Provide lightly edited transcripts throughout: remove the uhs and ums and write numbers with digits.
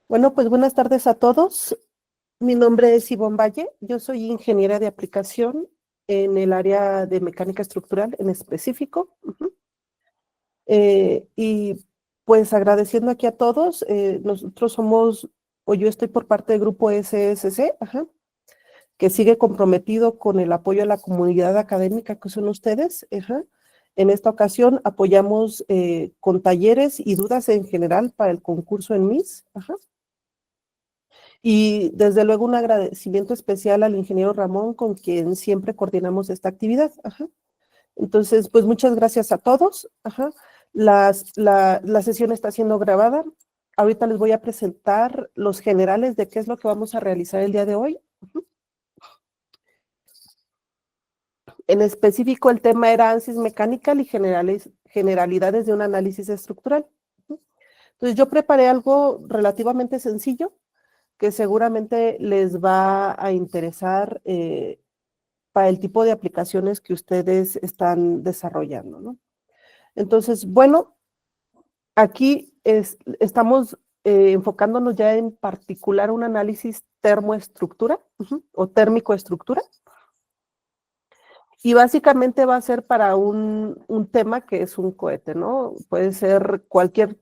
Bueno, pues buenas tardes a todos. Mi nombre es Ivonne Valle. Yo soy ingeniera de aplicación en el área de mecánica estructural en específico. Y pues agradeciendo aquí a todos, nosotros somos, o yo estoy por parte del grupo SSC, que sigue comprometido con el apoyo a la comunidad académica que son ustedes. En esta ocasión apoyamos con talleres y dudas en general para el concurso en MIS. Y desde luego un agradecimiento especial al ingeniero Ramón, con quien siempre coordinamos esta actividad. Entonces, pues muchas gracias a todos. La sesión está siendo grabada. Ahorita les voy a presentar los generales de qué es lo que vamos a realizar el día de hoy. En específico, el tema era ANSYS Mechanical y generalidades de un análisis estructural. Entonces, yo preparé algo relativamente sencillo que seguramente les va a interesar para el tipo de aplicaciones que ustedes están desarrollando, ¿no? Entonces, bueno, aquí estamos enfocándonos ya en particular un análisis termoestructura o térmico-estructura. Y básicamente va a ser para un tema que es un cohete, ¿no? Puede ser cualquier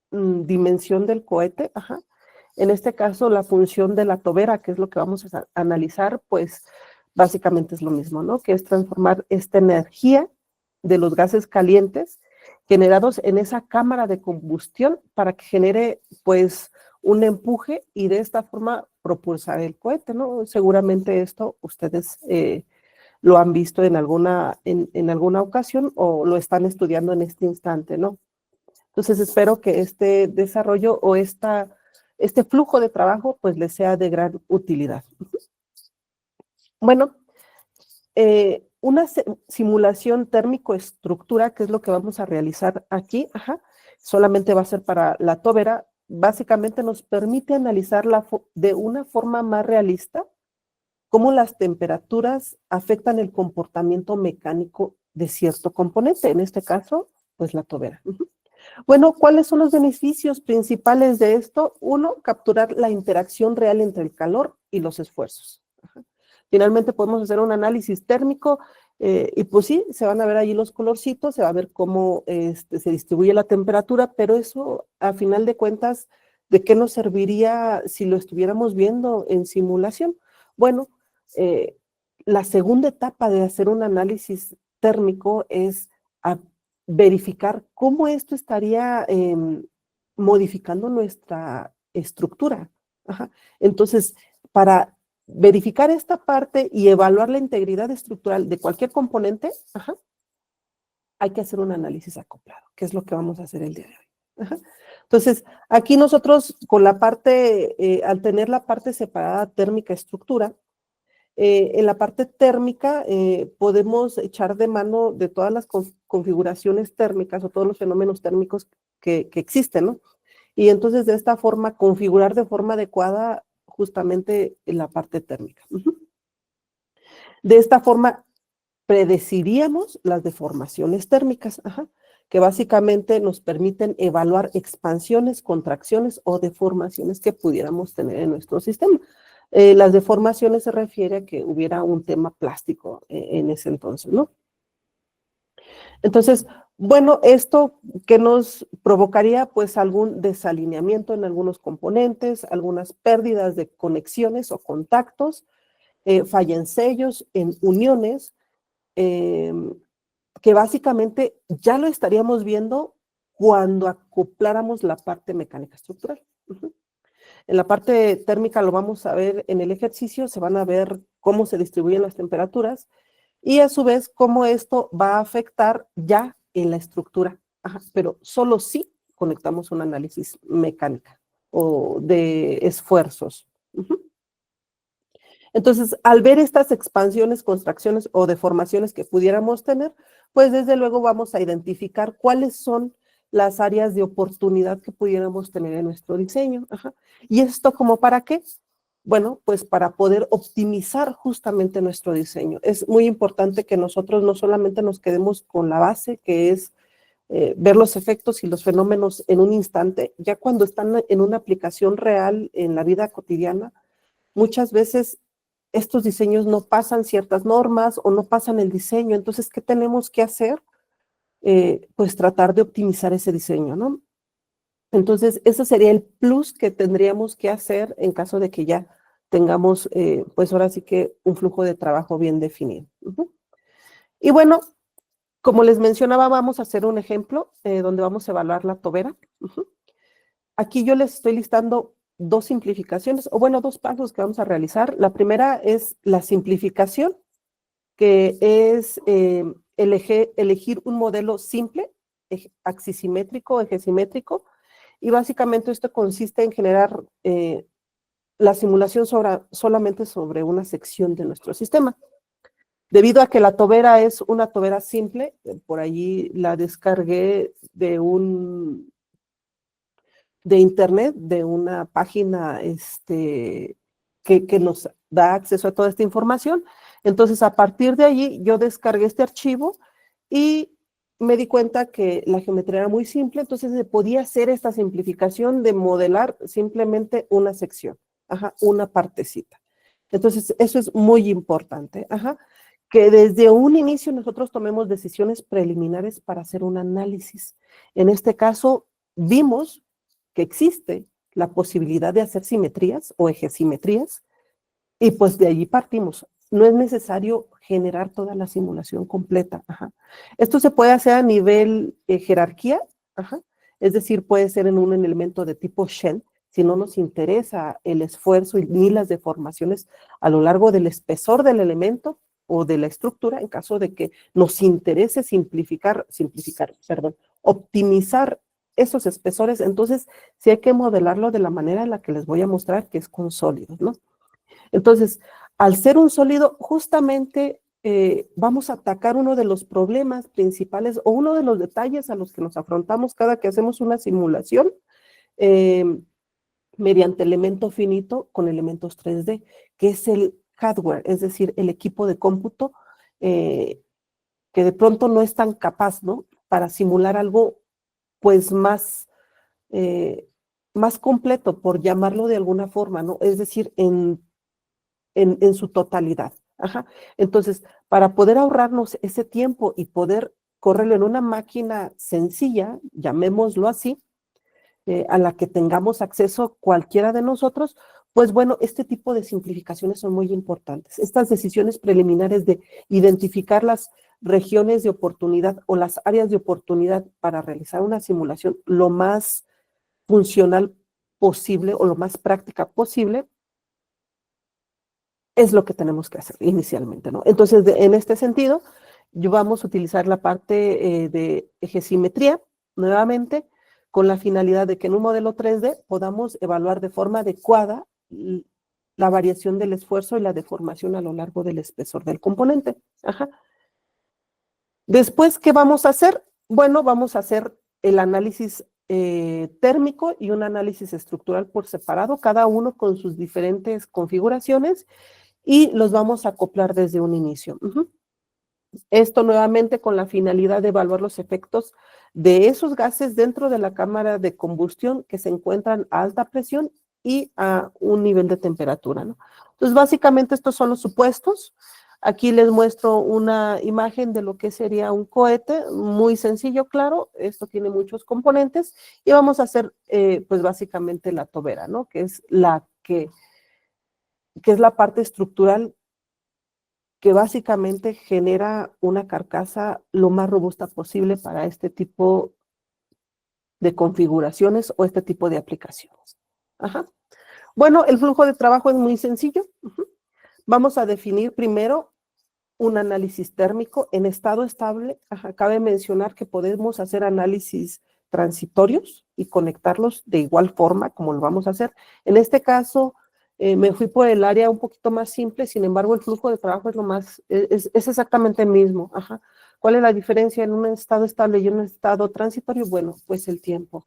dimensión del cohete, En este caso, la función de la tobera, que es lo que vamos a analizar, pues básicamente es lo mismo, ¿no? Que es transformar esta energía de los gases calientes generados en esa cámara de combustión para que genere, pues, un empuje y de esta forma propulsar el cohete, ¿no? Seguramente esto ustedes lo han visto en alguna ocasión o lo están estudiando en este instante, ¿no? Entonces espero que este desarrollo o este flujo de trabajo pues les sea de gran utilidad. Bueno, una simulación térmico-estructura, que es lo que vamos a realizar aquí, solamente va a ser para la tóvera, básicamente nos permite analizar de una forma más realista cómo las temperaturas afectan el comportamiento mecánico de cierto componente, en este caso, pues la tobera. Bueno, ¿cuáles son los beneficios principales de esto? Uno, capturar la interacción real entre el calor y los esfuerzos. Finalmente podemos hacer un análisis térmico y pues sí, se van a ver allí los colorcitos, se va a ver cómo se distribuye la temperatura, pero eso a final de cuentas, ¿de qué nos serviría si lo estuviéramos viendo en simulación? Bueno, eh, la segunda etapa de hacer un análisis térmico es verificar cómo esto estaría modificando nuestra estructura. Entonces, para verificar esta parte y evaluar la integridad estructural de cualquier componente, hay que hacer un análisis acoplado, que es lo que vamos a hacer el día de hoy. Entonces, aquí nosotros con la parte, al tener la parte separada térmica estructura, en la parte térmica podemos echar de mano de todas las configuraciones térmicas o todos los fenómenos térmicos que existen, ¿no? Y entonces de esta forma configurar de forma adecuada justamente en la parte térmica. De esta forma predeciríamos las deformaciones térmicas, que básicamente nos permiten evaluar expansiones, contracciones o deformaciones que pudiéramos tener en nuestro sistema. Las deformaciones se refiere a que hubiera un tema plástico en ese entonces, ¿no? Entonces, bueno, esto que nos provocaría pues algún desalineamiento en algunos componentes, algunas pérdidas de conexiones o contactos, falla en sellos, en uniones, que básicamente ya lo estaríamos viendo cuando acopláramos la parte mecánica estructural. En la parte térmica lo vamos a ver en el ejercicio, se van a ver cómo se distribuyen las temperaturas y a su vez cómo esto va a afectar ya en la estructura, pero solo si conectamos un análisis mecánica o de esfuerzos. Entonces, al ver estas expansiones, contracciones o deformaciones que pudiéramos tener, pues desde luego vamos a identificar cuáles son las áreas de oportunidad que pudiéramos tener en nuestro diseño. ¿Y esto como para qué? Bueno, pues para poder optimizar justamente nuestro diseño. Es muy importante que nosotros no solamente nos quedemos con la base, que es ver los efectos y los fenómenos en un instante. Ya cuando están en una aplicación real en la vida cotidiana, muchas veces estos diseños no pasan ciertas normas o no pasan el diseño. Entonces, ¿qué tenemos que hacer? Pues tratar de optimizar ese diseño, ¿no? Entonces, ese sería el plus que tendríamos que hacer en caso de que ya tengamos, pues ahora sí que un flujo de trabajo bien definido. Y bueno, como les mencionaba, vamos a hacer un ejemplo donde vamos a evaluar la tobera. Aquí yo les estoy listando dos simplificaciones, o bueno, dos pasos que vamos a realizar. La primera es la simplificación, que es elegir un modelo simple, axisimétrico, ejesimétrico, y básicamente esto consiste en generar la simulación solamente sobre una sección de nuestro sistema. Debido a que la tobera es una tobera simple, por allí la descargué de internet, de una página que nos da acceso a toda esta información. Entonces, a partir de allí, yo descargué este archivo y me di cuenta que la geometría era muy simple, entonces se podía hacer esta simplificación de modelar simplemente una sección, una partecita. Entonces, eso es muy importante, que desde un inicio nosotros tomemos decisiones preliminares para hacer un análisis. En este caso, vimos que existe la posibilidad de hacer simetrías o ejesimetrías, y pues de allí partimos. No es necesario generar toda la simulación completa. Esto se puede hacer a nivel jerarquía, es decir, puede ser en un elemento de tipo Shen, si no nos interesa el esfuerzo ni las deformaciones a lo largo del espesor del elemento o de la estructura, en caso de que nos interese optimizar esos espesores, entonces sí hay que modelarlo de la manera en la que les voy a mostrar, que es con sólidos, ¿no? Entonces, al ser un sólido, justamente vamos a atacar uno de los problemas principales o uno de los detalles a los que nos afrontamos cada que hacemos una simulación mediante elemento finito con elementos 3D, que es el hardware, es decir, el equipo de cómputo que de pronto no es tan capaz, ¿no? Para simular algo pues más completo, por llamarlo de alguna forma, ¿no? Es decir, en su totalidad. Entonces, para poder ahorrarnos ese tiempo y poder correrlo en una máquina sencilla, llamémoslo así, a la que tengamos acceso cualquiera de nosotros, pues bueno, este tipo de simplificaciones son muy importantes. Estas decisiones preliminares de identificar las regiones de oportunidad o las áreas de oportunidad para realizar una simulación lo más funcional posible o lo más práctica posible, es lo que tenemos que hacer inicialmente, ¿no? Entonces, en este sentido, vamos a utilizar la parte de ejesimetría, nuevamente, con la finalidad de que en un modelo 3D podamos evaluar de forma adecuada la variación del esfuerzo y la deformación a lo largo del espesor del componente. Después, ¿qué vamos a hacer? Bueno, vamos a hacer el análisis térmico y un análisis estructural por separado, cada uno con sus diferentes configuraciones, y los vamos a acoplar desde un inicio. Esto nuevamente con la finalidad de evaluar los efectos de esos gases dentro de la cámara de combustión que se encuentran a alta presión y a un nivel de temperatura, ¿no? Entonces, básicamente estos son los supuestos. Aquí les muestro una imagen de lo que sería un cohete, muy sencillo, claro. Esto tiene muchos componentes y vamos a hacer, pues básicamente la tobera, ¿no? Que es la parte estructural que básicamente genera una carcasa lo más robusta posible para este tipo de configuraciones o este tipo de aplicaciones. Bueno, el flujo de trabajo es muy sencillo. Vamos a definir primero un análisis térmico en estado estable. Cabe mencionar que podemos hacer análisis transitorios y conectarlos de igual forma como lo vamos a hacer. En este caso, me fui por el área un poquito más simple, sin embargo, el flujo de trabajo es exactamente el mismo. ¿Cuál es la diferencia en un estado estable y un estado transitorio? Bueno, pues el tiempo.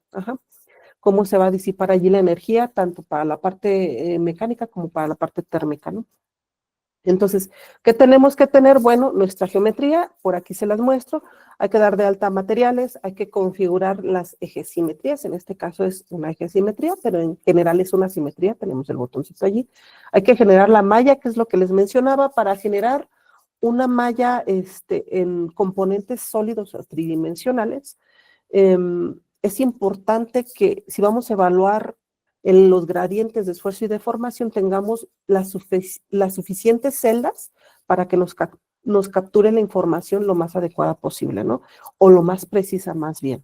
Cómo se va a disipar allí la energía, tanto para la parte mecánica como para la parte térmica, ¿no? Entonces, ¿qué tenemos que tener? Bueno, nuestra geometría, por aquí se las muestro, hay que dar de alta materiales, hay que configurar las ejesimetrías, en este caso es una ejesimetría, pero en general es una simetría, tenemos el botoncito allí. Hay que generar la malla, que es lo que les mencionaba, para generar una malla en componentes sólidos o tridimensionales. Es importante que si vamos a evaluar en los gradientes de esfuerzo y deformación tengamos las suficientes celdas para que nos capture la información lo más adecuada posible, ¿no? O lo más precisa más bien.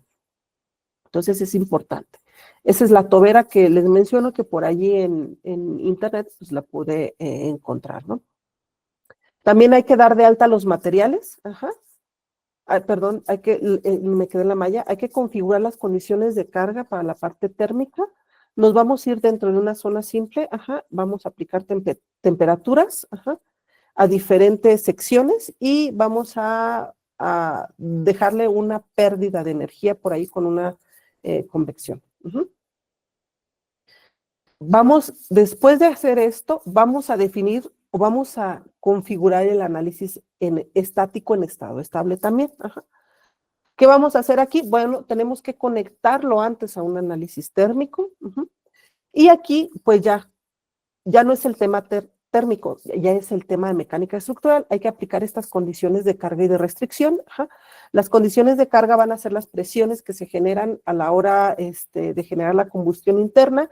Entonces es importante. Esa es la tobera que les menciono que por allí en internet pues la pude encontrar, ¿no? También hay que dar de alta los materiales, ajá. Perdón, me quedé en la malla, hay que configurar las condiciones de carga para la parte térmica. Nos vamos a ir dentro de una zona simple, ajá, vamos a aplicar temperaturas, ajá, a diferentes secciones y vamos a dejarle una pérdida de energía por ahí con una convección. Ujú. Después de hacer esto, vamos a definir o vamos a configurar el análisis estático en estado estable también. Ajá. ¿Qué vamos a hacer aquí? Bueno, tenemos que conectarlo antes a un análisis térmico. Y aquí, pues ya no es el tema térmico, ya es el tema de mecánica estructural. Hay que aplicar estas condiciones de carga y de restricción. Ajá. Las condiciones de carga van a ser las presiones que se generan a la hora de generar la combustión interna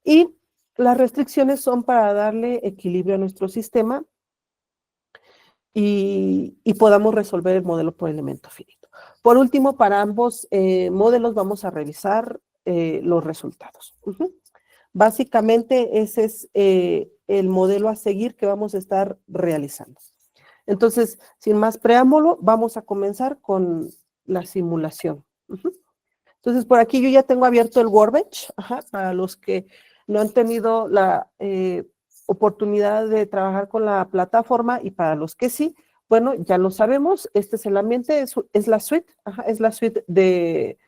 y las restricciones son para darle equilibrio a nuestro sistema y podamos resolver el modelo por elemento finito. Por último, para ambos modelos vamos a revisar los resultados. Básicamente ese es el modelo a seguir que vamos a estar realizando. Entonces, sin más preámbulo, vamos a comenzar con la simulación. Entonces, por aquí yo ya tengo abierto el Workbench, para los que no han tenido la oportunidad de trabajar con la plataforma y para los que sí, bueno, ya lo sabemos, este es el ambiente, es la suite, es la suite de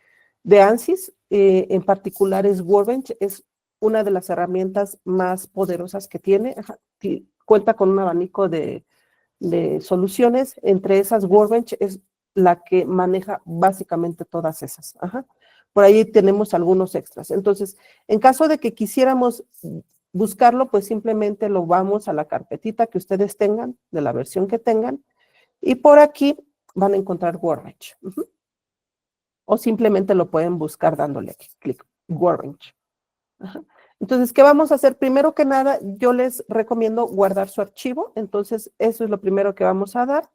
ANSYS, en particular es Workbench, es una de las herramientas más poderosas que tiene, cuenta con un abanico de soluciones, entre esas Workbench es la que maneja básicamente todas esas. Por ahí tenemos algunos extras. Entonces, en caso de que quisiéramos buscarlo, pues simplemente lo vamos a la carpetita que ustedes tengan, de la versión que tengan, y por aquí van a encontrar Workbench. O simplemente lo pueden buscar dándole clic, Workbench. Entonces, ¿qué vamos a hacer? Primero que nada, yo les recomiendo guardar su archivo. Entonces, eso es lo primero que vamos a dar.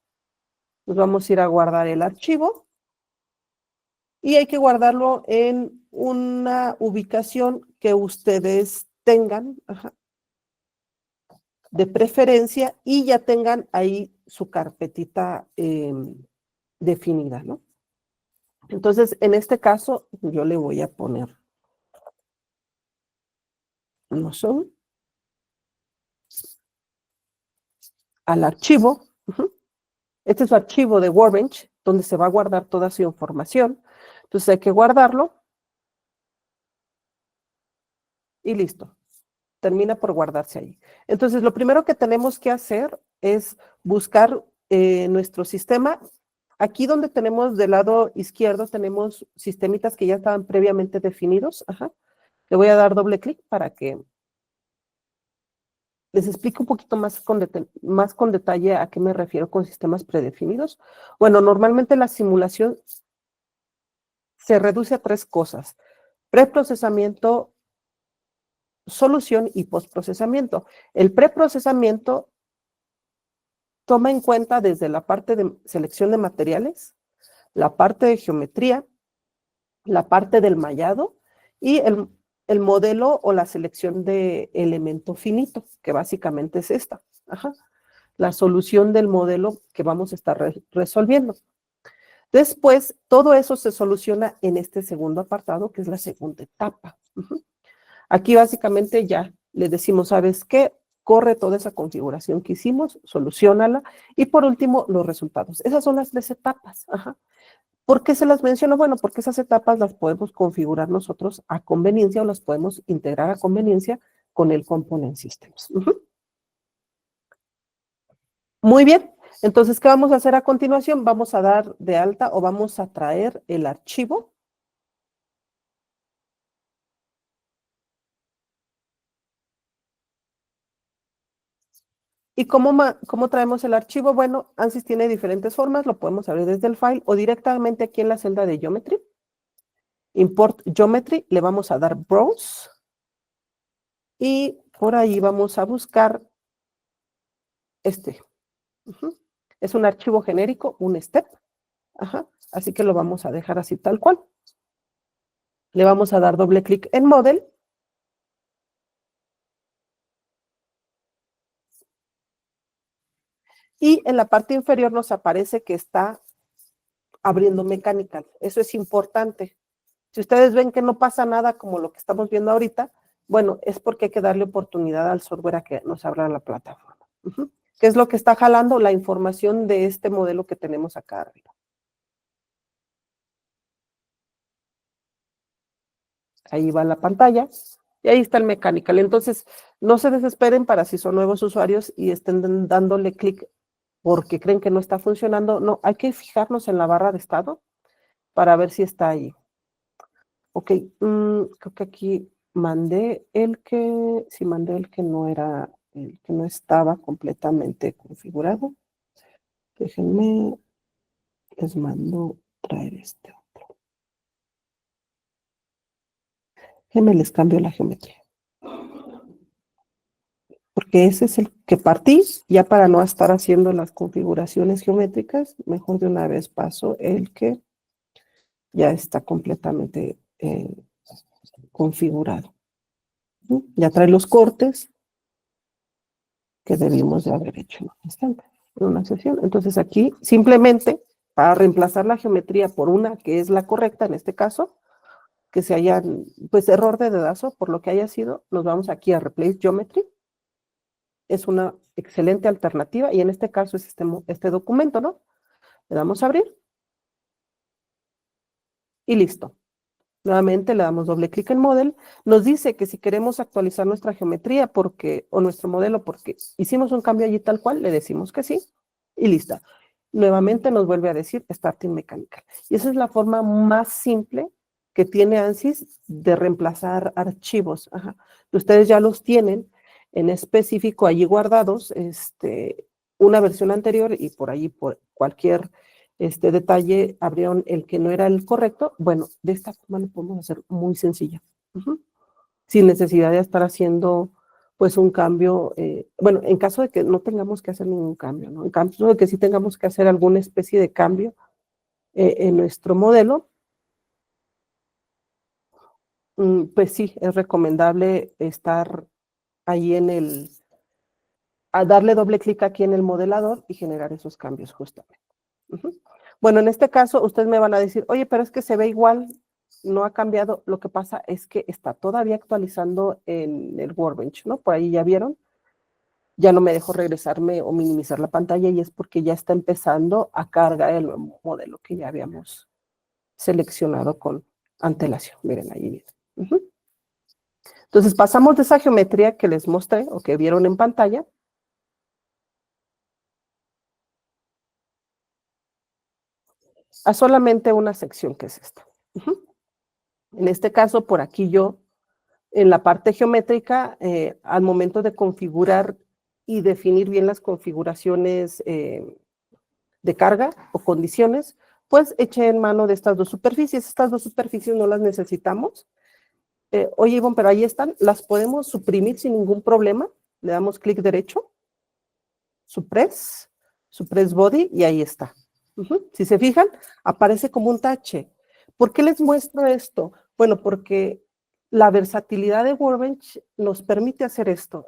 Nos vamos a ir a guardar el archivo. Y hay que guardarlo en una ubicación que ustedes tengan, de preferencia, y ya tengan ahí su carpetita definida, ¿no? Entonces, en este caso, yo le voy a poner, no son, al archivo. Este es su archivo de Workbench, donde se va a guardar toda su información. Entonces hay que guardarlo. Y listo. Termina por guardarse ahí. Entonces, lo primero que tenemos que hacer es buscar nuestro sistema. Aquí donde tenemos del lado izquierdo, tenemos sistemitas que ya estaban previamente definidos. Le voy a dar doble clic para que les explique un poquito más con detalle a qué me refiero con sistemas predefinidos. Bueno, normalmente la simulación se reduce a tres cosas: preprocesamiento, solución y postprocesamiento. El preprocesamiento toma en cuenta desde la parte de selección de materiales, la parte de geometría, la parte del mallado y el modelo o la selección de elemento finito, que básicamente es esta. La solución del modelo que vamos a estar resolviendo. Después, todo eso se soluciona en este segundo apartado, que es la segunda etapa. Aquí básicamente ya le decimos, ¿sabes qué? Corre toda esa configuración que hicimos, solucionala, y por último, los resultados. Esas son las tres etapas. ¿Por qué se las menciono? Bueno, porque esas etapas las podemos configurar nosotros a conveniencia o las podemos integrar a conveniencia con el Component Systems. Muy bien. Entonces, ¿qué vamos a hacer a continuación? Vamos a dar de alta o vamos a traer el archivo. ¿Y cómo traemos el archivo? Bueno, ANSYS tiene diferentes formas. Lo podemos abrir desde el file o directamente aquí en la celda de Geometry. Import Geometry, le vamos a dar Browse. Y por ahí vamos a buscar este. Es un archivo genérico, un step. Así que lo vamos a dejar así tal cual. Le vamos a dar doble clic en Model. Y en la parte inferior nos aparece que está abriendo Mechanical. Eso es importante. Si ustedes ven que no pasa nada como lo que estamos viendo ahorita, bueno, es porque hay que darle oportunidad al software a que nos abra la plataforma. ¿Qué es lo que está jalando? La información de este modelo que tenemos acá arriba. Ahí va la pantalla y ahí está el Mechanical. Entonces, no se desesperen para si son nuevos usuarios y estén dándole clic porque creen que no está funcionando. No, hay que fijarnos en la barra de estado para ver si está ahí. Ok, creo que aquí mandé sí mandé el que no era, el que no estaba completamente configurado. Déjenme, les mando traer este otro. Déjenme, les cambio la geometría. Porque ese es el que partí, ya para no estar haciendo las configuraciones geométricas, mejor de una vez paso el que ya está completamente configurado. Ya trae los cortes que debimos de haber hecho en un instante, en una sesión. Entonces aquí, simplemente, para reemplazar la geometría por una que es la correcta, en este caso, que se hayan, pues error de dedazo, por lo que haya sido, nos vamos aquí a Replace Geometry. Es una excelente alternativa y en este caso es este documento, ¿no? Le damos a abrir y listo. Nuevamente le damos doble clic en Model. Nos dice que si queremos actualizar nuestra geometría o nuestro modelo porque hicimos un cambio allí tal cual, le decimos que sí y listo. Nuevamente nos vuelve a decir Starting Mechanical. Y esa es la forma más simple que tiene ANSYS de reemplazar archivos. Ustedes ya los tienen en específico allí guardados, una versión anterior y por allí por cualquier detalle abrieron el que no era el correcto. Bueno, de esta forma lo podemos hacer muy sencilla. Sin necesidad de estar haciendo pues un cambio, bueno, en caso de que no tengamos que hacer ningún cambio, ¿no? En caso de que sí tengamos que hacer alguna especie de cambio en nuestro modelo, pues sí, es recomendable estar ahí a darle doble clic aquí en el modelador y generar esos cambios justamente. Bueno, en este caso, ustedes me van a decir, oye, pero es que se ve igual, no ha cambiado. Lo que pasa es que está todavía actualizando en el Workbench, ¿no? Por ahí ya vieron. Ya no me dejó regresarme o minimizar la pantalla y es porque ya está empezando a cargar el nuevo modelo que ya habíamos seleccionado con antelación. Miren, ahí viene. Entonces, pasamos de esa geometría que les mostré o que vieron en pantalla a solamente una sección que es esta. En este caso, por aquí yo, en la parte geométrica, al momento de configurar y definir bien las configuraciones de carga o condiciones, pues eché en mano de estas dos superficies. Estas dos superficies no las necesitamos. Oye, Ivonne, pero ahí están, las podemos suprimir sin ningún problema. Le damos clic derecho, suppress body y ahí está. Si se fijan, aparece como un tache. ¿Por qué les muestro esto? Bueno, porque la versatilidad de Workbench nos permite hacer esto.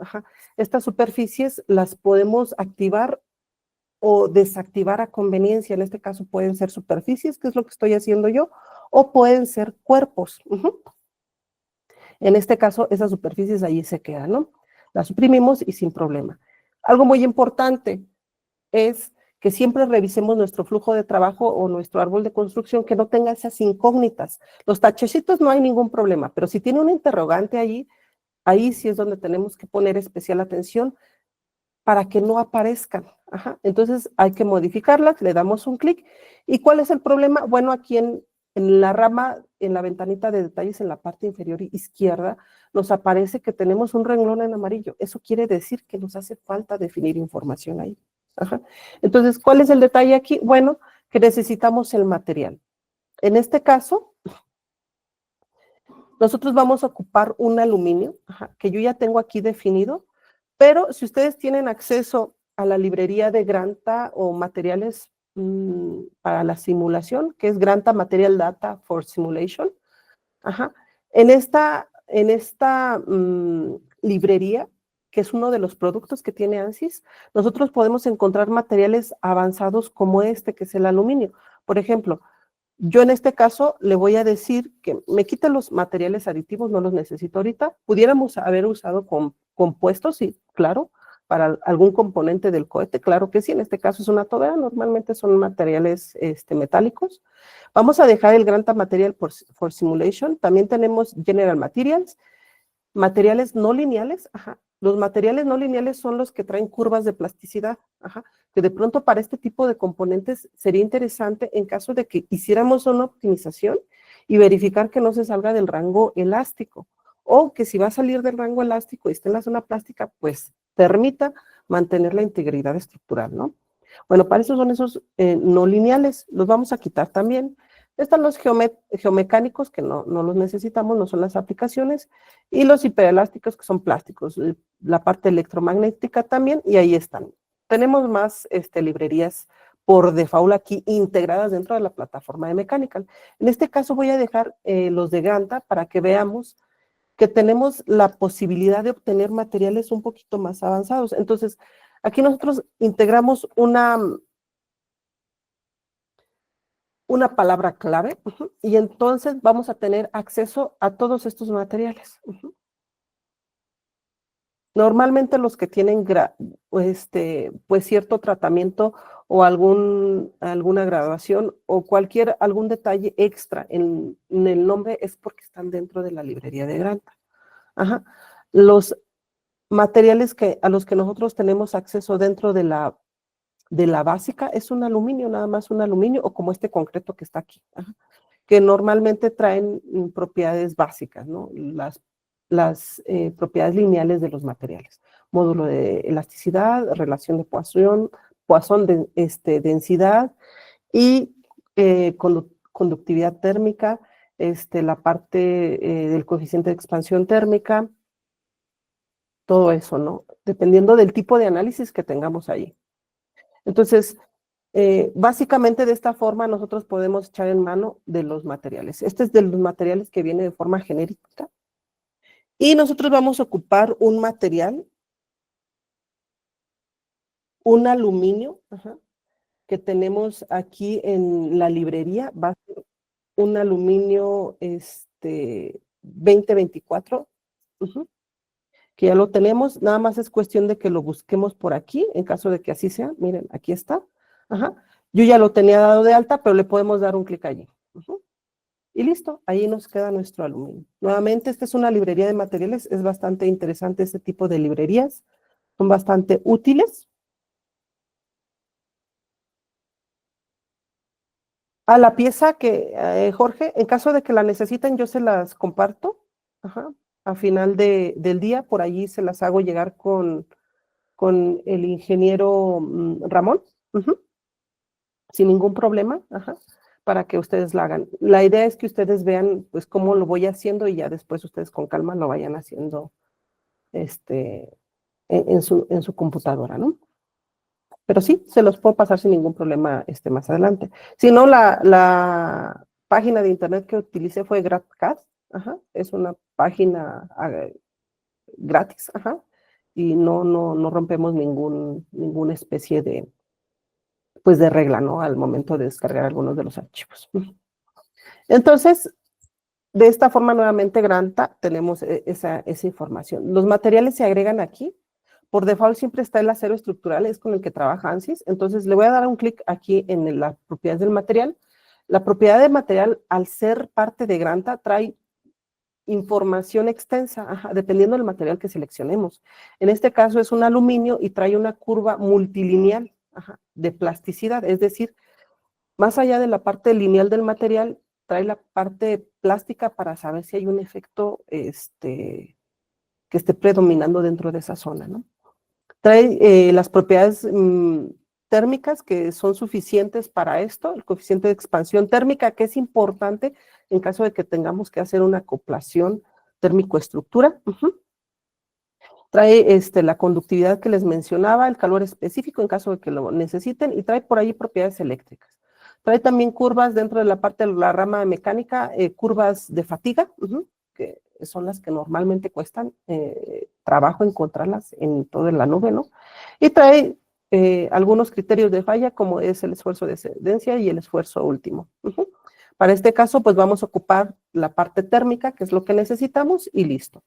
Estas superficies las podemos activar o desactivar a conveniencia. En este caso pueden ser superficies, que es lo que estoy haciendo yo, o pueden ser cuerpos. En este caso, esas superficies ahí se quedan, ¿no? Las suprimimos y sin problema. Algo muy importante es que siempre revisemos nuestro flujo de trabajo o nuestro árbol de construcción que no tenga esas incógnitas. Los tachecitos no hay ningún problema, pero si tiene una interrogante allí, ahí sí es donde tenemos que poner especial atención para que no aparezcan. Ajá, entonces hay que modificarlas, le damos un clic. ¿Y cuál es el problema? Bueno, aquí en la rama, en la ventanita de detalles en la parte inferior izquierda, nos aparece que tenemos un renglón en amarillo. Eso quiere decir que nos hace falta definir información ahí. Ajá. Entonces, ¿cuál es el detalle aquí? Bueno, que necesitamos el material. En este caso, nosotros vamos a ocupar un aluminio, ajá, que yo ya tengo aquí definido, pero si ustedes tienen acceso a la librería de Granta o materiales para la simulación, que es Granta Material Data for Simulation, ajá, en esta librería, que es uno de los productos que tiene ANSYS, nosotros podemos encontrar materiales avanzados como este, que es el aluminio. Por ejemplo, yo en este caso le voy a decir que me quite los materiales aditivos, no los necesito ahorita. Pudiéramos haber usado compuestos, sí, claro, para algún componente del cohete, claro que sí, en este caso es una tobera, normalmente son materiales metálicos. Vamos a dejar el Granta Material for Simulation, también tenemos General Materials, materiales no lineales, ajá. Los materiales no lineales son los que traen curvas de plasticidad, ajá, que de pronto para este tipo de componentes sería interesante en caso de que hiciéramos una optimización y verificar que no se salga del rango elástico, o que si va a salir del rango elástico y está en la zona plástica, pues permita mantener la integridad estructural, ¿no? Bueno, para eso son esos no lineales, los vamos a quitar también. Están los geomecánicos, que no los necesitamos, no son las aplicaciones, y los hiperelásticos, que son plásticos, la parte electromagnética también, y ahí están. Tenemos más librerías por default aquí integradas dentro de la plataforma de Mechanical. En este caso voy a dejar los de Granta para que veamos que tenemos la posibilidad de obtener materiales un poquito más avanzados. Entonces, aquí nosotros integramos una palabra clave, y entonces vamos a tener acceso a todos estos materiales. Normalmente los que tienen pues cierto tratamiento o alguna graduación o algún detalle extra en el nombre es porque están dentro de la librería de Granta. Ajá. Los materiales a los que nosotros tenemos acceso dentro de la básica es un aluminio, nada más un aluminio, o como este concreto que está aquí. Ajá, que normalmente traen propiedades básicas, ¿no? Las propiedades lineales de los materiales. Módulo de elasticidad, relación de Poisson de densidad y conductividad térmica, la parte del coeficiente de expansión térmica, todo eso, ¿no? Dependiendo del tipo de análisis que tengamos ahí. Entonces, básicamente de esta forma nosotros podemos echar en mano de los materiales. Este es de los materiales que viene de forma genérica. Y nosotros vamos a ocupar un material, un aluminio, ajá, que tenemos aquí en la librería. Va a ser un aluminio 2024, que ya lo tenemos. Nada más es cuestión de que lo busquemos por aquí, en caso de que así sea. Miren, aquí está. Ajá. Yo ya lo tenía dado de alta, pero le podemos dar un clic allí. Y listo, ahí nos queda nuestro aluminio. Nuevamente, esta es una librería de materiales, es bastante interesante este tipo de librerías, son bastante útiles. A la pieza que, Jorge, en caso de que la necesiten, yo se las comparto, ajá, a final del día, por allí se las hago llegar con el ingeniero Ramón, sin ningún problema, ajá, para que ustedes la hagan. La idea es que ustedes vean, pues, cómo lo voy haciendo y ya después ustedes con calma lo vayan haciendo, en su computadora, ¿no? Pero sí, se los puedo pasar sin ningún problema más adelante. Si no, la página de internet que utilicé fue GradCAD, ajá, es una página gratis, ajá, y no rompemos ninguna especie pues de regla, ¿no? Al momento de descargar algunos de los archivos. Entonces, de esta forma, nuevamente, Granta, tenemos esa información. Los materiales se agregan aquí. Por default siempre está el acero estructural, es con el que trabaja ANSYS. Entonces, le voy a dar un clic aquí en las propiedades del material. La propiedad del material, al ser parte de Granta, trae información extensa, ajá, dependiendo del material que seleccionemos. En este caso es un aluminio y trae una curva multilineal. ajá, de plasticidad, es decir, más allá de la parte lineal del material, trae la parte plástica para saber si hay un efecto que esté predominando dentro de esa zona, ¿no? Trae las propiedades térmicas que son suficientes para esto, el coeficiente de expansión térmica, que es importante en caso de que tengamos que hacer una acoplación térmico-estructura. Trae la conductividad que les mencionaba, el calor específico en caso de que lo necesiten, y trae por ahí propiedades eléctricas. Trae también curvas dentro de la parte de la rama mecánica, curvas de fatiga, que son las que normalmente cuestan trabajo encontrarlas en toda la nube, ¿no? Y trae algunos criterios de falla, como es el esfuerzo de excedencia y el esfuerzo último. Para este caso, pues vamos a ocupar la parte térmica, que es lo que necesitamos, y listo.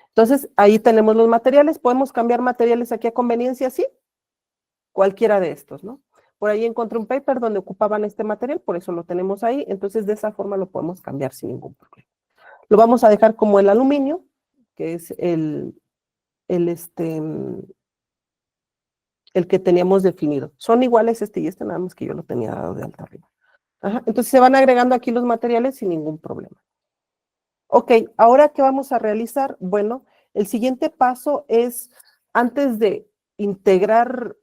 Entonces, ahí tenemos los materiales. ¿Podemos cambiar materiales aquí a conveniencia? Sí, cualquiera de estos, ¿no? Por ahí encontré un paper donde ocupaban este material, por eso lo tenemos ahí. Entonces, de esa forma lo podemos cambiar sin ningún problema. Lo vamos a dejar como el aluminio, que es el que teníamos definido. Son iguales este y este, nada más que yo lo tenía dado de alta arriba. Ajá, entonces, se van agregando aquí los materiales sin ningún problema. Ok, ahora, ¿qué vamos a realizar? Bueno, el siguiente paso es, antes de integrar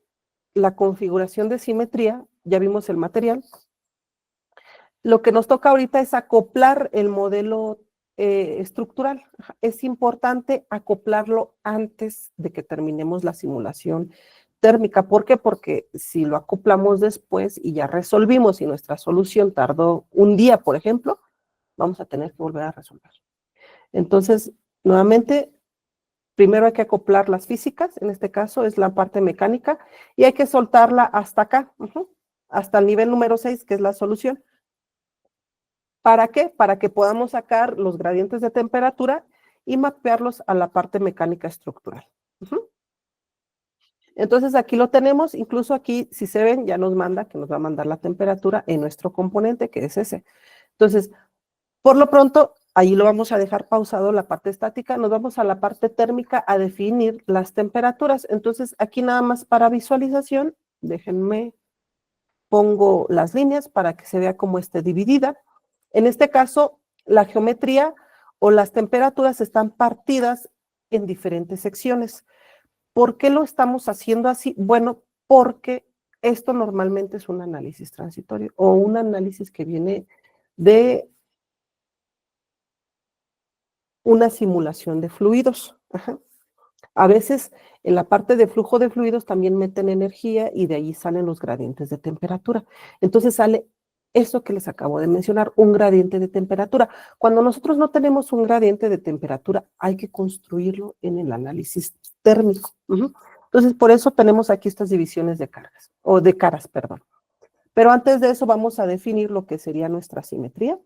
la configuración de simetría, ya vimos el material, lo que nos toca ahorita es acoplar el modelo estructural. Es importante acoplarlo antes de que terminemos la simulación térmica. ¿Por qué? Porque si lo acoplamos después y ya resolvimos y nuestra solución tardó un día, por ejemplo, vamos a tener que volver a resolver. Entonces, nuevamente, primero hay que acoplar las físicas, en este caso es la parte mecánica, y hay que soltarla hasta acá, hasta el nivel número 6, que es la solución. ¿Para qué? Para que podamos sacar los gradientes de temperatura y mapearlos a la parte mecánica estructural. Entonces aquí lo tenemos, incluso aquí, si se ven, ya nos manda, que nos va a mandar la temperatura en nuestro componente, que es ese. Entonces, por lo pronto, ahí lo vamos a dejar pausado la parte estática, nos vamos a la parte térmica a definir las temperaturas. Entonces, aquí nada más para visualización, déjenme, pongo las líneas para que se vea cómo esté dividida. En este caso, la geometría o las temperaturas están partidas en diferentes secciones. ¿Por qué lo estamos haciendo así? Bueno, porque esto normalmente es un análisis transitorio o un análisis que viene de una simulación de fluidos. A veces en la parte de flujo de fluidos también meten energía y de ahí salen los gradientes de temperatura. Entonces sale eso que les acabo de mencionar, un gradiente de temperatura. Cuando nosotros no tenemos un gradiente de temperatura, hay que construirlo en el análisis térmico. Entonces, por eso tenemos aquí estas divisiones de cargas, o de caras, perdón. Pero antes de eso vamos a definir lo que sería nuestra simetría.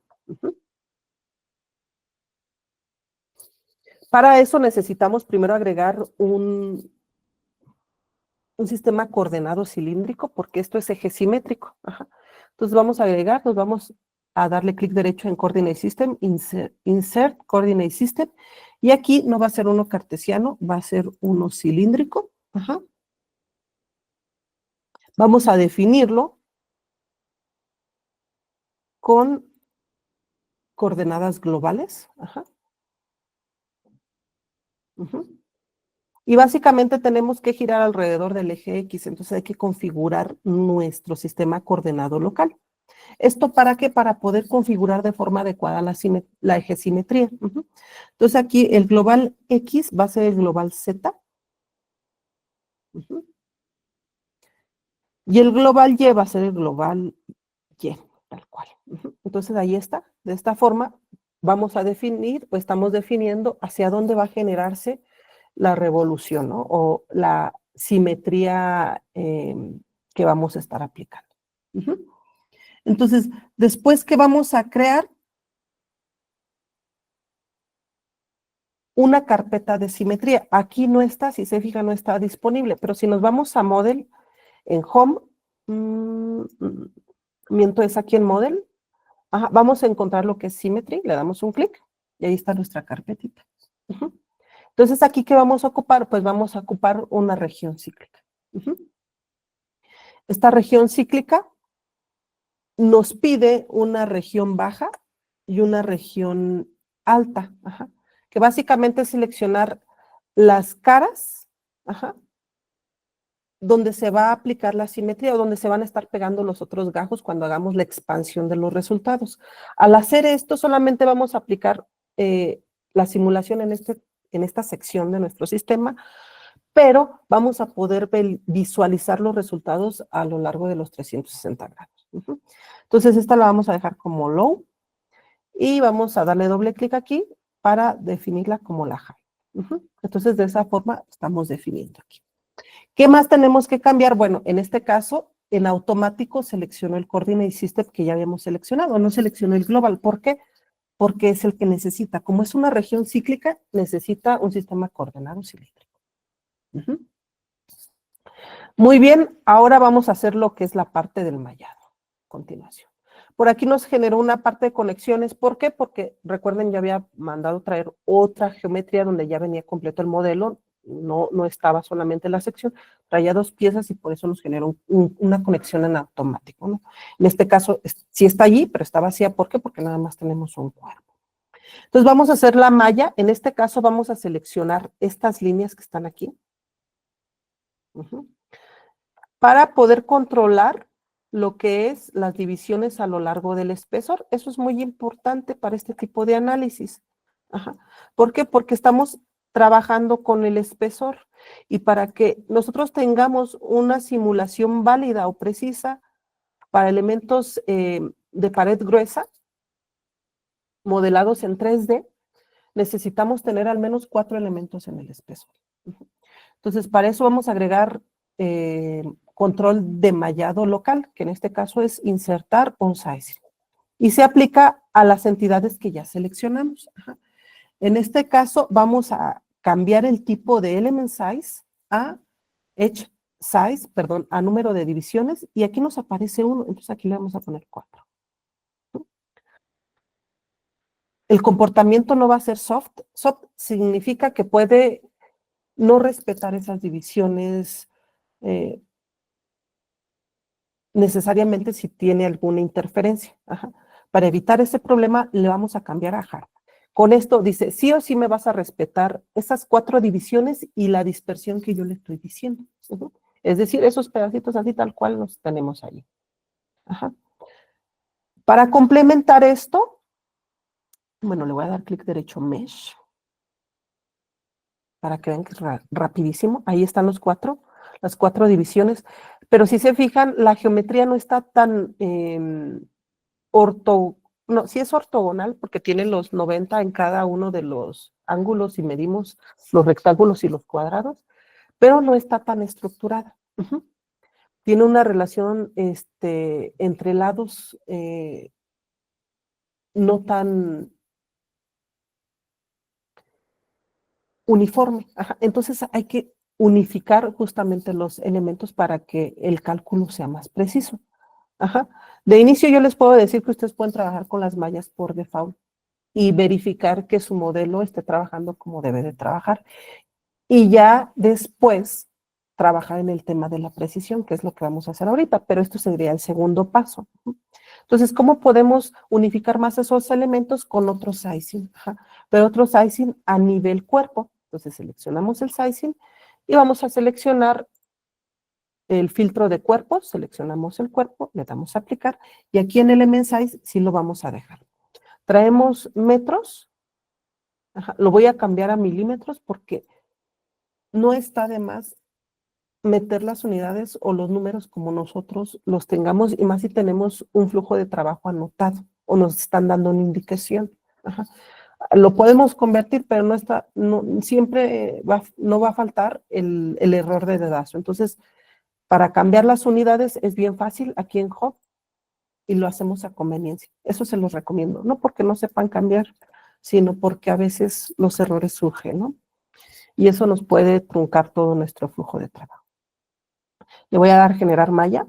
Para eso necesitamos primero agregar un sistema coordenado cilíndrico, porque esto es eje simétrico. Entonces vamos a agregar, nos vamos a darle clic derecho en Coordinate System, Insert Coordinate System, y aquí no va a ser uno cartesiano, va a ser uno cilíndrico. Vamos a definirlo con coordenadas globales. Y básicamente tenemos que girar alrededor del eje X, entonces hay que configurar nuestro sistema coordenado local. ¿Esto para qué? Para poder configurar de forma adecuada la eje simetría. Entonces aquí el global X va a ser el global Z. Y el global Y va a ser el global Y, tal cual. Entonces ahí está. De esta forma vamos a definir, o estamos definiendo hacia dónde va a generarse la revolución, ¿no? O la simetría que vamos a estar aplicando. Entonces, después, ¿qué vamos a crear? Una carpeta de simetría. Aquí no está, si se fija, no está disponible, pero si nos vamos a Model, en Home, miento, es aquí en Model, vamos a encontrar lo que es Symmetry, le damos un clic, y ahí está nuestra carpetita. Entonces, ¿aquí qué vamos a ocupar? Pues vamos a ocupar una región cíclica. Ujú. Esta región cíclica nos pide una región baja y una región alta, ajá, que básicamente es seleccionar las caras, ajá, donde se va a aplicar la simetría o donde se van a estar pegando los otros gajos cuando hagamos la expansión de los resultados. Al hacer esto, solamente vamos a aplicar la simulación en esta sección de nuestro sistema, pero vamos a poder visualizar los resultados a lo largo de los 360 grados. Entonces, esta la vamos a dejar como low y vamos a darle doble clic aquí para definirla como la high. Entonces, de esa forma estamos definiendo aquí. ¿Qué más tenemos que cambiar? Bueno, en este caso, en automático seleccionó el Coordinate System que ya habíamos seleccionado, no seleccionó el Global. ¿Por qué? Porque es el que necesita. Como es una región cíclica, necesita un sistema coordenado cilíndrico. Muy bien, ahora vamos a hacer lo que es la parte del mallado. Continuación. Por aquí nos generó una parte de conexiones. ¿Por qué? Porque recuerden, ya había mandado traer otra geometría donde ya venía completo el modelo. No estaba solamente la sección, traía dos piezas y por eso nos generó una conexión en automático, ¿no? En este caso, sí está allí, pero está vacía. ¿Por qué? Porque nada más tenemos un cuerpo. Entonces vamos a hacer la malla. En este caso vamos a seleccionar estas líneas que están aquí. Para poder controlar lo que es las divisiones a lo largo del espesor. Eso es muy importante para este tipo de análisis. Ajá. ¿Por qué? Porque estamos trabajando con el espesor y para que nosotros tengamos una simulación válida o precisa para elementos de pared gruesa modelados en 3D, necesitamos tener al menos 4 elementos en el espesor. Entonces, para eso vamos a agregar control de mallado local, que en este caso es insertar on-sizing. Y se aplica a las entidades que ya seleccionamos. Ajá. En este caso, vamos a cambiar el tipo de element size a edge size, perdón, a número de divisiones, y aquí nos aparece 1, entonces aquí le vamos a poner 4. El comportamiento no va a ser soft. Soft significa que puede no respetar esas divisiones necesariamente si tiene alguna interferencia. Ajá. Para evitar ese problema, le vamos a cambiar a hard. Con esto dice, sí o sí me vas a respetar esas 4 divisiones y la dispersión que yo le estoy diciendo. Es decir, esos pedacitos así tal cual los tenemos ahí. Ajá. Para complementar esto, bueno, le voy a dar clic derecho Mesh, para que vean que es rapidísimo. Ahí están las 4 divisiones. Pero si se fijan, la geometría no está tan no, sí es ortogonal porque tiene los 90 en cada uno de los ángulos y medimos los rectángulos y los cuadrados, pero no está tan estructurada. Tiene una relación entre lados no tan uniforme. Ajá. Entonces hay que unificar justamente los elementos para que el cálculo sea más preciso. Ajá. De inicio yo les puedo decir que ustedes pueden trabajar con las mallas por default y verificar que su modelo esté trabajando como debe de trabajar. Y ya después trabajar en el tema de la precisión, que es lo que vamos a hacer ahorita, pero esto sería el segundo paso. Entonces, ¿cómo podemos unificar más esos elementos con otro sizing? Ajá. Pero otro sizing a nivel cuerpo. Entonces seleccionamos el sizing y vamos a seleccionar el filtro de cuerpos, seleccionamos el cuerpo, le damos a aplicar y aquí en Element Size sí lo vamos a dejar. Traemos metros, ajá, lo voy a cambiar a milímetros porque no está de más meter las unidades o los números como nosotros los tengamos y más si tenemos un flujo de trabajo anotado o nos están dando una indicación. Ajá. Lo podemos convertir, pero siempre no va a faltar el error de dedazo. Entonces, para cambiar las unidades es bien fácil aquí en Hub y lo hacemos a conveniencia. Eso se los recomiendo, no porque no sepan cambiar, sino porque a veces los errores surgen, ¿no? Y eso nos puede truncar todo nuestro flujo de trabajo. Le voy a dar generar malla.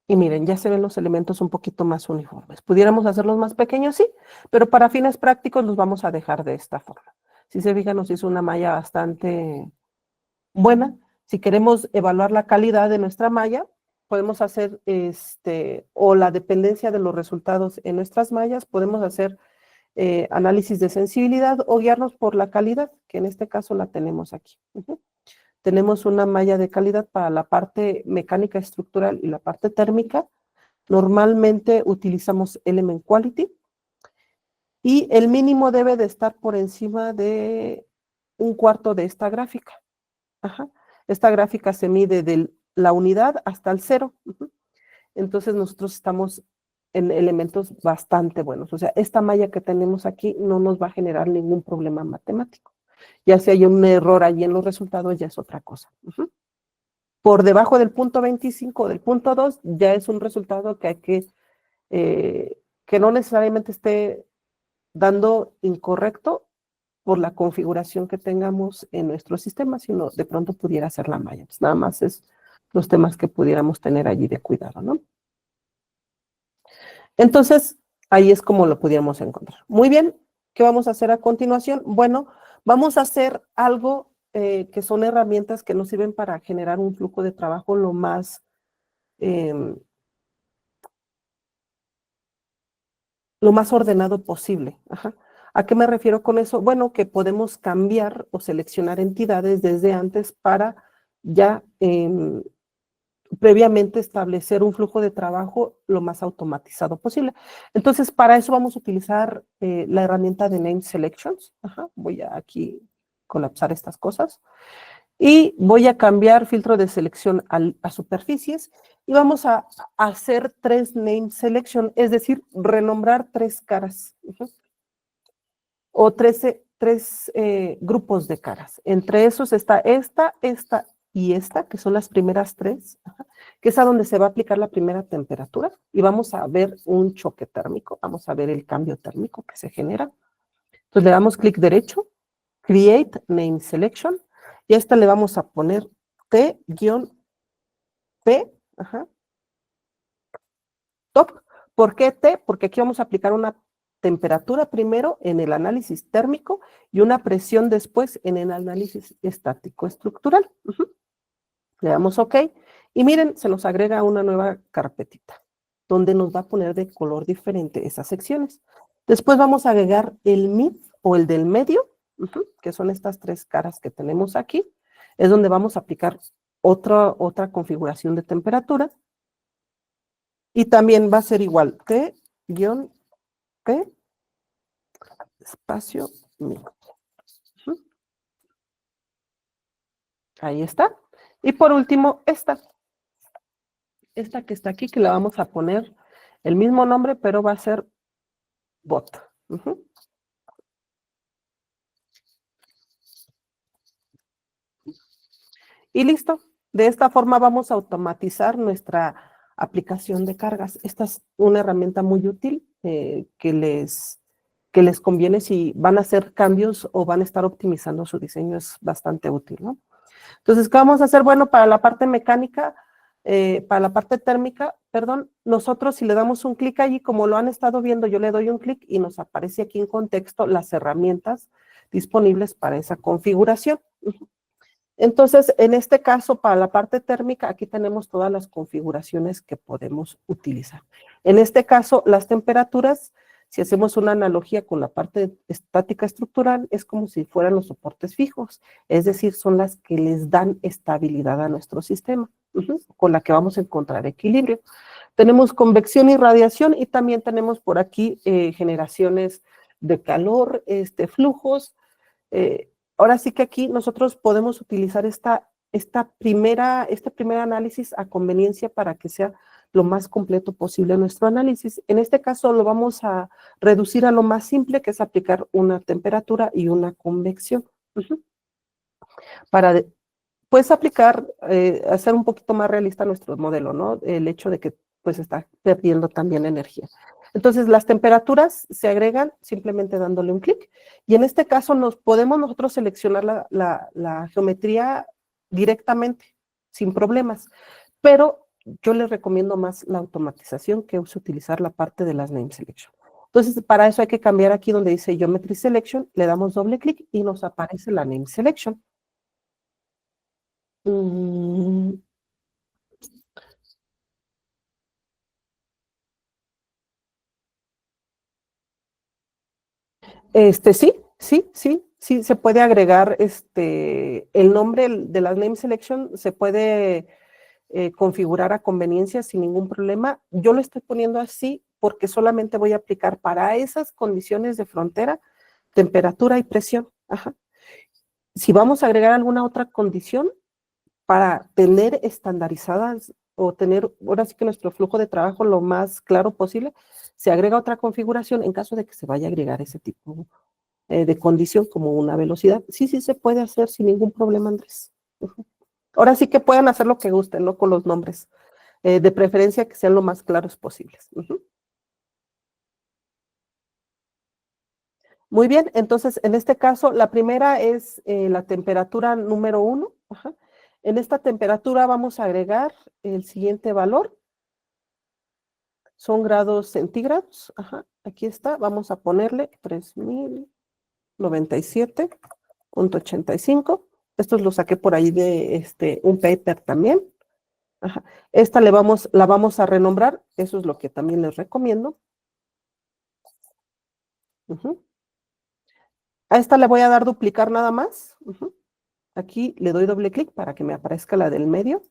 Y miren, ya se ven los elementos un poquito más uniformes. ¿Pudiéramos hacerlos más pequeños? Sí, pero para fines prácticos los vamos a dejar de esta forma. Si se fijan, nos hizo una malla bastante buena. Si queremos evaluar la calidad de nuestra malla, podemos hacer, o la dependencia de los resultados en nuestras mallas, podemos hacer análisis de sensibilidad o guiarnos por la calidad, que en este caso la tenemos aquí. Tenemos una malla de calidad para la parte mecánica estructural y la parte térmica. Normalmente utilizamos Element Quality y el mínimo debe de estar por encima de un cuarto de esta gráfica. Ajá. Esta gráfica se mide de la unidad hasta el 0. Entonces nosotros estamos en elementos bastante buenos. O sea, esta malla que tenemos aquí no nos va a generar ningún problema matemático. Ya si hay un error allí en los resultados, ya es otra cosa. Por debajo del punto 25 o del punto 2, ya es un resultado que hay que no necesariamente esté dando incorrecto por la configuración que tengamos en nuestro sistema, sino de pronto pudiera ser la malla. Pues nada más es los temas que pudiéramos tener allí de cuidado, ¿no? Entonces, ahí es como lo pudiéramos encontrar. Muy bien, ¿qué vamos a hacer a continuación? Bueno, vamos a hacer algo que son herramientas que nos sirven para generar un flujo de trabajo lo más ordenado posible. Ajá. ¿A qué me refiero con eso? Bueno, que podemos cambiar o seleccionar entidades desde antes para ya previamente establecer un flujo de trabajo lo más automatizado posible. Entonces, para eso vamos a utilizar la herramienta de Name Selections. Ajá. Voy a aquí colapsar estas cosas. Y voy a cambiar filtro de selección a superficies y vamos a hacer 3 name selection, es decir, renombrar 3 caras o 3 grupos de caras. Entre esos está esta y esta, que son las primeras 3, que es a donde se va a aplicar la primera temperatura y vamos a ver un choque térmico, vamos a ver el cambio térmico que se genera. Entonces le damos clic derecho, Create Name Selection, y a esta le vamos a poner T-P, ajá, top. ¿Por qué T? Porque aquí vamos a aplicar una temperatura primero en el análisis térmico y una presión después en el análisis estático estructural. Le damos OK. Y miren, se nos agrega una nueva carpetita donde nos va a poner de color diferente esas secciones. Después vamos a agregar el mid o el del medio, que son estas 3 caras que tenemos aquí. Es donde vamos a aplicar otra configuración de temperatura. Y también va a ser igual, T-P, espacio, mid. Ahí está. Y por último, esta que está aquí, que le vamos a poner el mismo nombre, pero va a ser bot. Y listo. De esta forma vamos a automatizar nuestra aplicación de cargas. Esta es una herramienta muy útil que les conviene si van a hacer cambios o van a estar optimizando su diseño. Es bastante útil, ¿no? Entonces, ¿qué vamos a hacer? Bueno, para la parte mecánica, para la parte térmica, perdón, nosotros si le damos un clic allí, como lo han estado viendo, yo le doy un clic y nos aparece aquí en contexto las herramientas disponibles para esa configuración. Entonces, en este caso, para la parte térmica, aquí tenemos todas las configuraciones que podemos utilizar. En este caso, las temperaturas, si hacemos una analogía con la parte estática estructural, es como si fueran los soportes fijos, es decir, son las que les dan estabilidad a nuestro sistema, con la que vamos a encontrar equilibrio. Tenemos convección y radiación y también tenemos por aquí generaciones de calor, flujos. Ahora sí que aquí nosotros podemos utilizar este primer análisis a conveniencia para que sea lo más completo posible nuestro análisis. En este caso lo vamos a reducir a lo más simple, que es aplicar una temperatura y una convección. Para puedes aplicar, hacer un poquito más realista nuestro modelo, ¿no? El hecho de que pues está perdiendo también energía. Entonces, las temperaturas se agregan simplemente dándole un clic. Y en este caso podemos nosotros seleccionar la geometría directamente, sin problemas. Pero yo les recomiendo más la automatización que utilizar la parte de las Name Selection. Entonces, para eso hay que cambiar aquí donde dice Geometry Selection, le damos doble clic y nos aparece la Name Selection. Mm, sí, se puede agregar el nombre de la name selection, se puede configurar a conveniencia sin ningún problema. Yo lo estoy poniendo así porque solamente voy a aplicar para esas condiciones de frontera, temperatura y presión. Ajá. Si vamos a agregar alguna otra condición para tener estandarizadas o tener, ahora sí que nuestro flujo de trabajo lo más claro posible, se agrega otra configuración en caso de que se vaya a agregar ese tipo de condición como una velocidad. Sí, sí se puede hacer sin ningún problema, Andrés. Ujú. Ahora sí que pueden hacer lo que gusten, ¿no? Con los nombres. De preferencia que sean lo más claros posibles. Ujú. Muy bien, entonces en este caso, la primera es la temperatura número 1. Ajá. En esta temperatura vamos a agregar el siguiente valor, son grados centígrados. Ajá. Aquí está, vamos a ponerle 3097,85. Estos los saqué por ahí de un paper también. Ajá. Esta la vamos a renombrar, eso es lo que también les recomiendo. Ujú. A esta le voy a dar duplicar nada más. Ujú. Aquí le doy doble clic para que me aparezca la del medio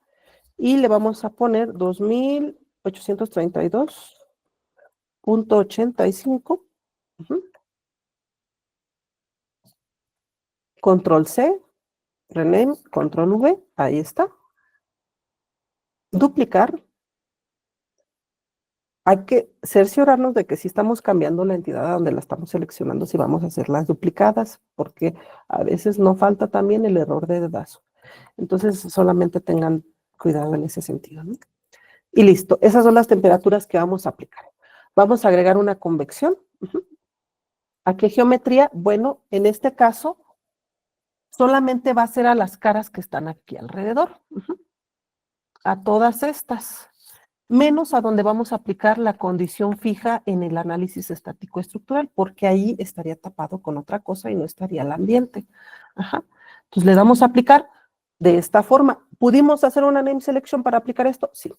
y le vamos a poner 2832,85. Ujú. Control C, rename, control V, ahí está. Duplicar. Hay que cerciorarnos de que si estamos cambiando la entidad a donde la estamos seleccionando, si vamos a hacer las duplicadas, porque a veces no falta también el error de dedazo. Entonces, solamente tengan cuidado en ese sentido, ¿no? Y listo, esas son las temperaturas que vamos a aplicar. Vamos a agregar una convección. Ujú. ¿A qué geometría? Bueno, en este caso, solamente va a ser a las caras que están aquí alrededor. Ujú. A todas estas, menos a donde vamos a aplicar la condición fija en el análisis estático estructural, porque ahí estaría tapado con otra cosa y no estaría el ambiente. Ajá. Entonces le damos a aplicar de esta forma. ¿Pudimos hacer una name selection para aplicar esto? Sí.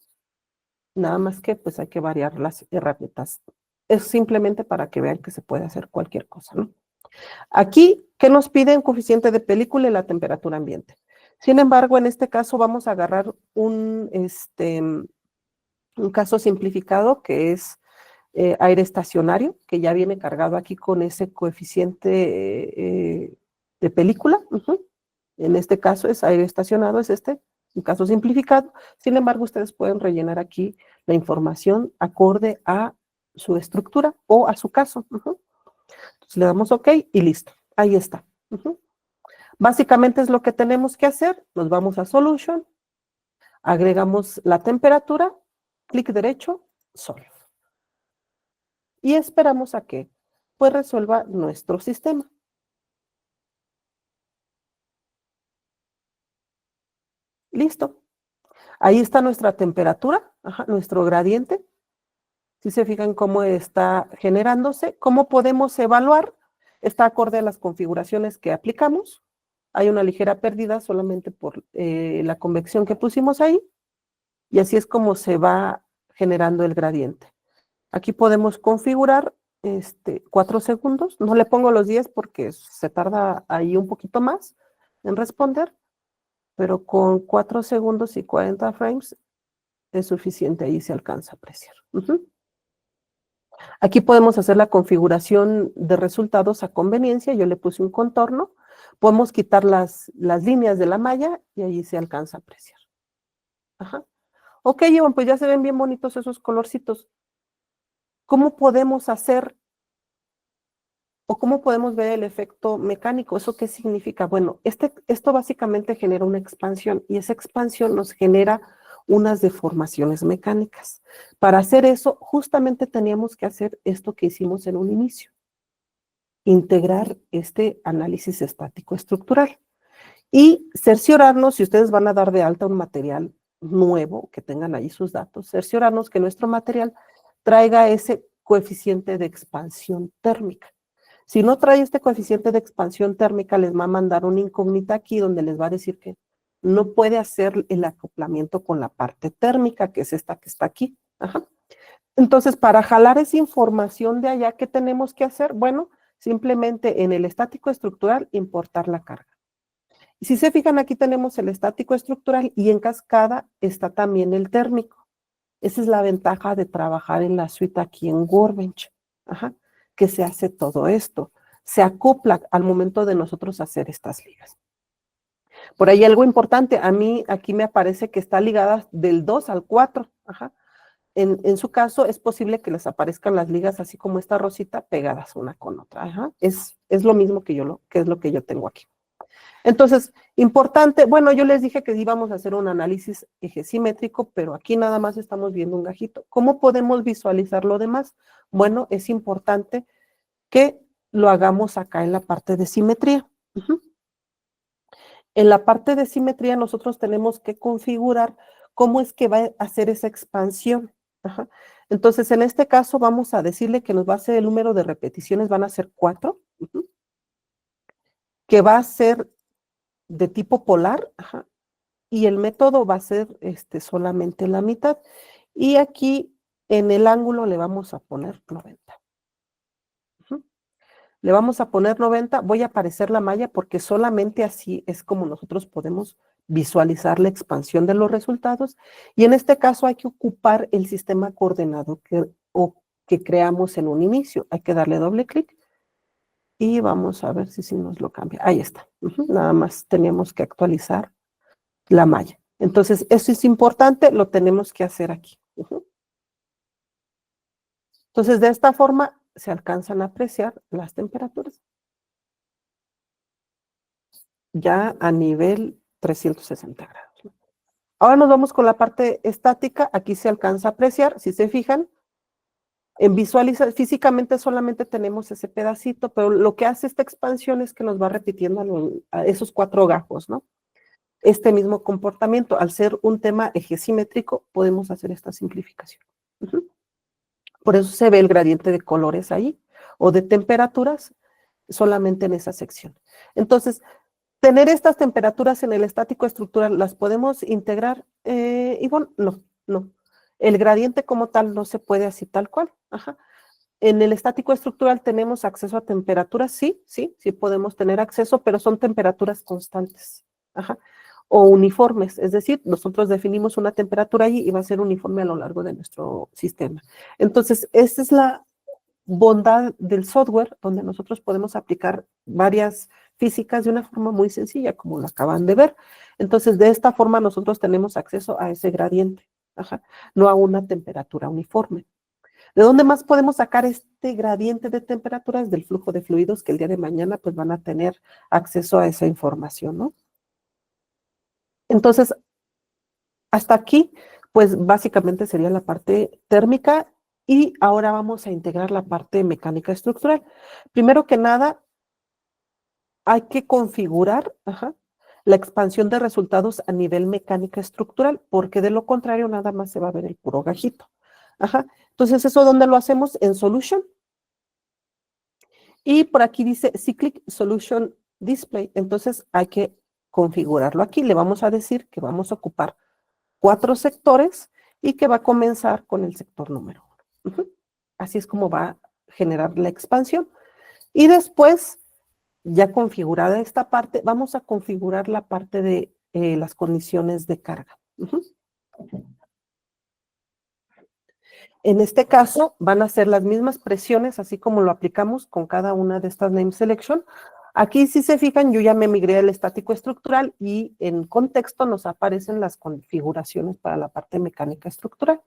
Nada más que pues hay que variar las herramientas. Es simplemente para que vean que se puede hacer cualquier cosa, ¿no? Aquí, ¿qué nos piden? Coeficiente de película y la temperatura ambiente. Sin embargo, en este caso vamos a agarrar un caso simplificado que es aire estacionario, que ya viene cargado aquí con ese coeficiente de película. Ujú. En este caso es aire estacionado, es un caso simplificado. Sin embargo, ustedes pueden rellenar aquí la información acorde a su estructura o a su caso. Ujú. Entonces le damos OK y listo. Ahí está. Ujú. Básicamente es lo que tenemos que hacer. Nos vamos a Solution, agregamos la temperatura, clic derecho, Solve. Y esperamos a que pues resuelva nuestro sistema. Listo. Ahí está nuestra temperatura, ajá, nuestro gradiente. Si se fijan cómo está generándose, cómo podemos evaluar, está acorde a las configuraciones que aplicamos. Hay una ligera pérdida solamente por la convección que pusimos ahí. Y así es como se va generando el gradiente. Aquí podemos configurar 4 segundos. No le pongo los 10 porque se tarda ahí un poquito más en responder, pero con 4 segundos y 40 frames es suficiente, ahí se alcanza a apreciar. Ujú. Aquí podemos hacer la configuración de resultados a conveniencia. Yo le puse un contorno. Podemos quitar las líneas de la malla y ahí se alcanza a apreciar. Ajá. Ok, Iván, pues ya se ven bien bonitos esos colorcitos. ¿Cómo podemos hacer o cómo podemos ver el efecto mecánico? ¿Eso qué significa? Bueno, esto básicamente genera una expansión y esa expansión nos genera unas deformaciones mecánicas. Para hacer eso, justamente teníamos que hacer esto que hicimos en un inicio, integrar este análisis estático estructural y cerciorarnos, si ustedes van a dar de alta un material nuevo, que tengan ahí sus datos, cerciorarnos que nuestro material traiga ese coeficiente de expansión térmica. Si no trae este coeficiente de expansión térmica, les va a mandar una incógnita aquí donde les va a decir que no puede hacer el acoplamiento con la parte térmica, que es esta que está aquí. Ajá. Entonces, para jalar esa información de allá, ¿qué tenemos que hacer? Bueno, simplemente en el estático estructural, importar la carga. Y si se fijan, aquí tenemos el estático estructural y en cascada está también el térmico. Esa es la ventaja de trabajar en la suite aquí en Workbench. Ajá, que se hace todo esto. Se acopla al momento de nosotros hacer estas ligas. Por ahí algo importante, a mí aquí me aparece que está ligada del 2 al 4. Ajá. En su caso, es posible que les aparezcan las ligas así como esta rosita pegadas una con otra. Ajá. Es lo mismo que es lo que yo tengo aquí. Entonces, importante, bueno, yo les dije que íbamos a hacer un análisis eje simétrico, pero aquí nada más estamos viendo un gajito. ¿Cómo podemos visualizar lo demás? Bueno, es importante que lo hagamos acá en la parte de simetría. En la parte de simetría nosotros tenemos que configurar cómo es que va a hacer esa expansión. Ajá. Entonces, en este caso vamos a decirle que nos va a hacer el número de repeticiones, van a ser 4, que va a ser de tipo polar, ajá, y el método va a ser solamente la mitad. Y aquí en el ángulo le vamos a poner 90. Le vamos a poner 90, voy a aparecer la malla porque solamente así es como nosotros podemos visualizar la expansión de los resultados. Y en este caso hay que ocupar el sistema coordenado que creamos en un inicio. Hay que darle doble clic y vamos a ver si nos lo cambia. Ahí está. Nada más tenemos que actualizar la malla. Entonces, eso es importante, lo tenemos que hacer aquí. Entonces, de esta forma se alcanzan a apreciar las temperaturas. Ya a nivel 360 grados. Ahora nos vamos con la parte estática. Aquí se alcanza a apreciar, si se fijan, en visualizar, físicamente solamente tenemos ese pedacito, pero lo que hace esta expansión es que nos va repitiendo a esos 4 gajos, ¿no? Este mismo comportamiento, al ser un tema eje simétrico, podemos hacer esta simplificación. Por eso se ve el gradiente de colores ahí, o de temperaturas, solamente en esa sección. Entonces, tener estas temperaturas en el estático estructural, ¿las podemos integrar? Y bueno, no. El gradiente como tal no se puede así tal cual. Ajá. En el estático estructural tenemos acceso a temperaturas, sí podemos tener acceso, pero son temperaturas constantes. Ajá. O uniformes, es decir, nosotros definimos una temperatura allí y va a ser uniforme a lo largo de nuestro sistema. Entonces, esa es la bondad del software, donde nosotros podemos aplicar varias físicas de una forma muy sencilla, como lo acaban de ver. Entonces, de esta forma nosotros tenemos acceso a ese gradiente, ajá, no a una temperatura uniforme. ¿De dónde más podemos sacar este gradiente de temperaturas? Del flujo de fluidos que el día de mañana pues van a tener acceso a esa información, ¿no? Entonces, hasta aquí, pues básicamente sería la parte térmica y ahora vamos a integrar la parte mecánica estructural. Primero que nada, hay que configurar la expansión de resultados a nivel mecánica estructural, porque de lo contrario nada más se va a ver el puro gajito. Ajá. Entonces, ¿eso dónde lo hacemos? En Solution. Y por aquí dice Cyclic Solution Display. Entonces, hay que configurarlo aquí. Le vamos a decir que vamos a ocupar 4 sectores y que va a comenzar con el sector número 1. Así es como va a generar la expansión. Y después, ya configurada esta parte, vamos a configurar la parte de las condiciones de carga. En este caso, van a ser las mismas presiones, así como lo aplicamos con cada una de estas name selection. Aquí, si se fijan, yo ya me migré al estático estructural y en contexto nos aparecen las configuraciones para la parte mecánica estructural.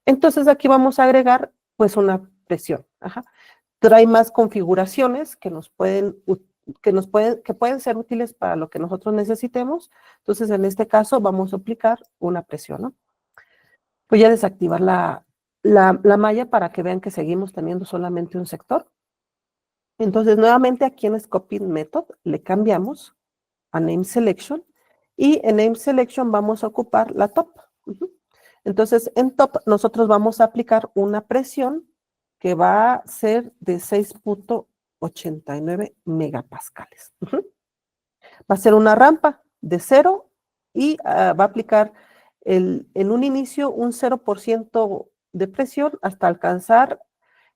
Entonces, aquí vamos a agregar, pues, una presión. Trae más configuraciones que pueden ser útiles para lo que nosotros necesitemos. Entonces, en este caso, vamos a aplicar una presión, ¿no? Voy a desactivar la malla para que vean que seguimos teniendo solamente un sector. Entonces, nuevamente aquí en Scoping Method le cambiamos a Name Selection y en Name Selection vamos a ocupar la top. Entonces, en top nosotros vamos a aplicar una presión que va a ser de 6.89 megapascales. Va a ser una rampa de 0 y va a aplicar en un inicio un 0% de presión hasta alcanzar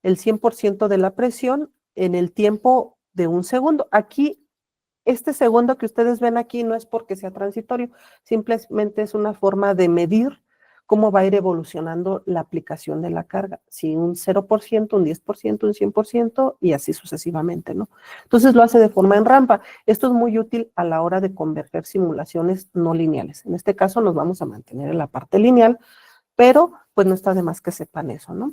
el 100% de la presión en el tiempo de un segundo. Aquí, este segundo que ustedes ven aquí no es porque sea transitorio, simplemente es una forma de medir cómo va a ir evolucionando la aplicación de la carga, si un 0%, un 10%, un 100% y así sucesivamente, ¿no? Entonces lo hace de forma en rampa. Esto es muy útil a la hora de converger simulaciones no lineales. En este caso nos vamos a mantener en la parte lineal, pero pues no está de más que sepan eso, ¿no?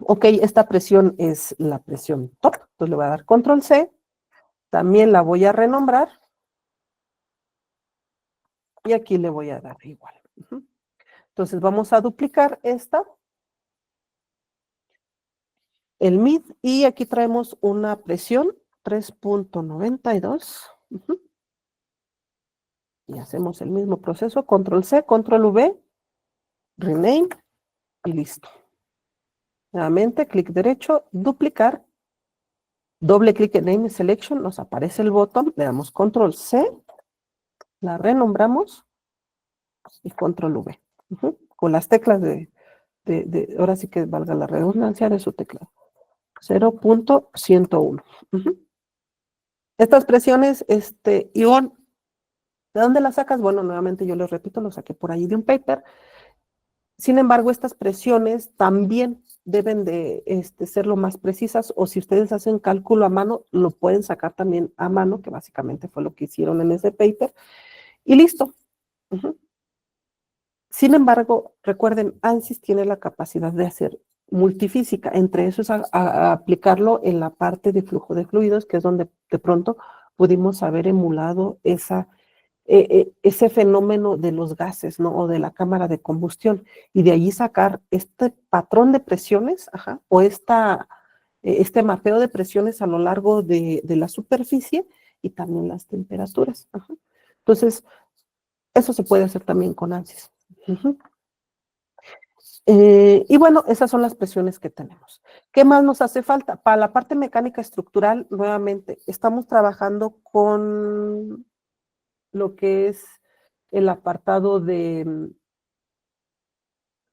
Ok, esta presión es la presión top, entonces le voy a dar control C, también la voy a renombrar y aquí le voy a dar igual. Entonces vamos a duplicar esta, el mid, y aquí traemos una presión 3.92. Y hacemos el mismo proceso, control C, control V, rename y listo. Nuevamente, clic derecho, duplicar, doble clic en Name Selection, nos aparece el botón, le damos control C, la renombramos y control V. Con las teclas ahora sí que valga la redundancia de su teclado. 0.101. Estas presiones, Ivonne, ¿de dónde las sacas? Bueno, nuevamente yo les repito, lo saqué por ahí de un paper. Sin embargo, estas presiones también deben de ser lo más precisas, o si ustedes hacen cálculo a mano, lo pueden sacar también a mano, que básicamente fue lo que hicieron en ese paper, y listo. Sin embargo, recuerden, ANSYS tiene la capacidad de hacer multifísica, entre eso es a aplicarlo en la parte de flujo de fluidos, que es donde de pronto pudimos haber emulado ese fenómeno de los gases, ¿no? O de la cámara de combustión, y de allí sacar este patrón de presiones, o este mapeo de presiones a lo largo de la superficie y también las temperaturas. Entonces, eso se puede hacer también con ANSYS. Y bueno, esas son las presiones que tenemos. ¿Qué más nos hace falta? Para la parte mecánica estructural, nuevamente, estamos trabajando con lo que es el apartado de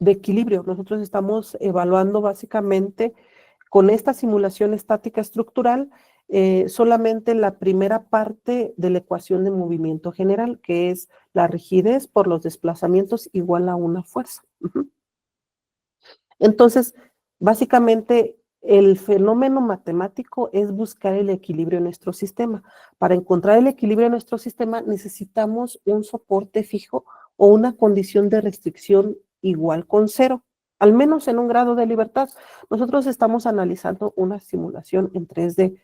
equilibrio. Nosotros estamos evaluando básicamente con esta simulación estática estructural solamente la primera parte de la ecuación de movimiento general, que es la rigidez por los desplazamientos igual a una fuerza. Entonces, básicamente, el fenómeno matemático es buscar el equilibrio en nuestro sistema. Para encontrar el equilibrio en nuestro sistema necesitamos un soporte fijo o una condición de restricción igual con cero, al menos en un grado de libertad. Nosotros estamos analizando una simulación en 3D,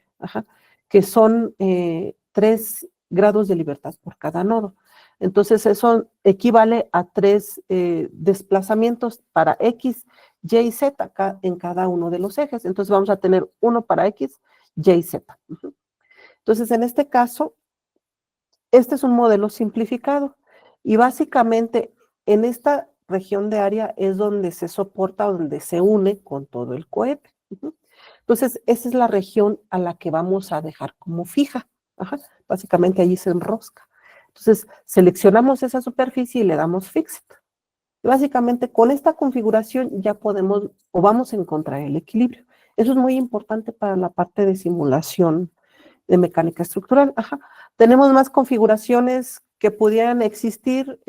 que son 3 grados de libertad por cada nodo. Entonces, eso equivale a 3 desplazamientos para X, Y y Z en cada uno de los ejes. Entonces, vamos a tener uno para X, Y y Z. Entonces, en este caso, este es un modelo simplificado. Y básicamente, en esta región de área es donde se soporta, donde se une con todo el cohete. Entonces, esa es la región a la que vamos a dejar como fija. Básicamente, allí se enrosca. Entonces, seleccionamos esa superficie y le damos Fixed. Y básicamente, con esta configuración ya podemos o vamos a encontrar el equilibrio. Eso es muy importante para la parte de simulación de mecánica estructural. Tenemos más configuraciones que pudieran existir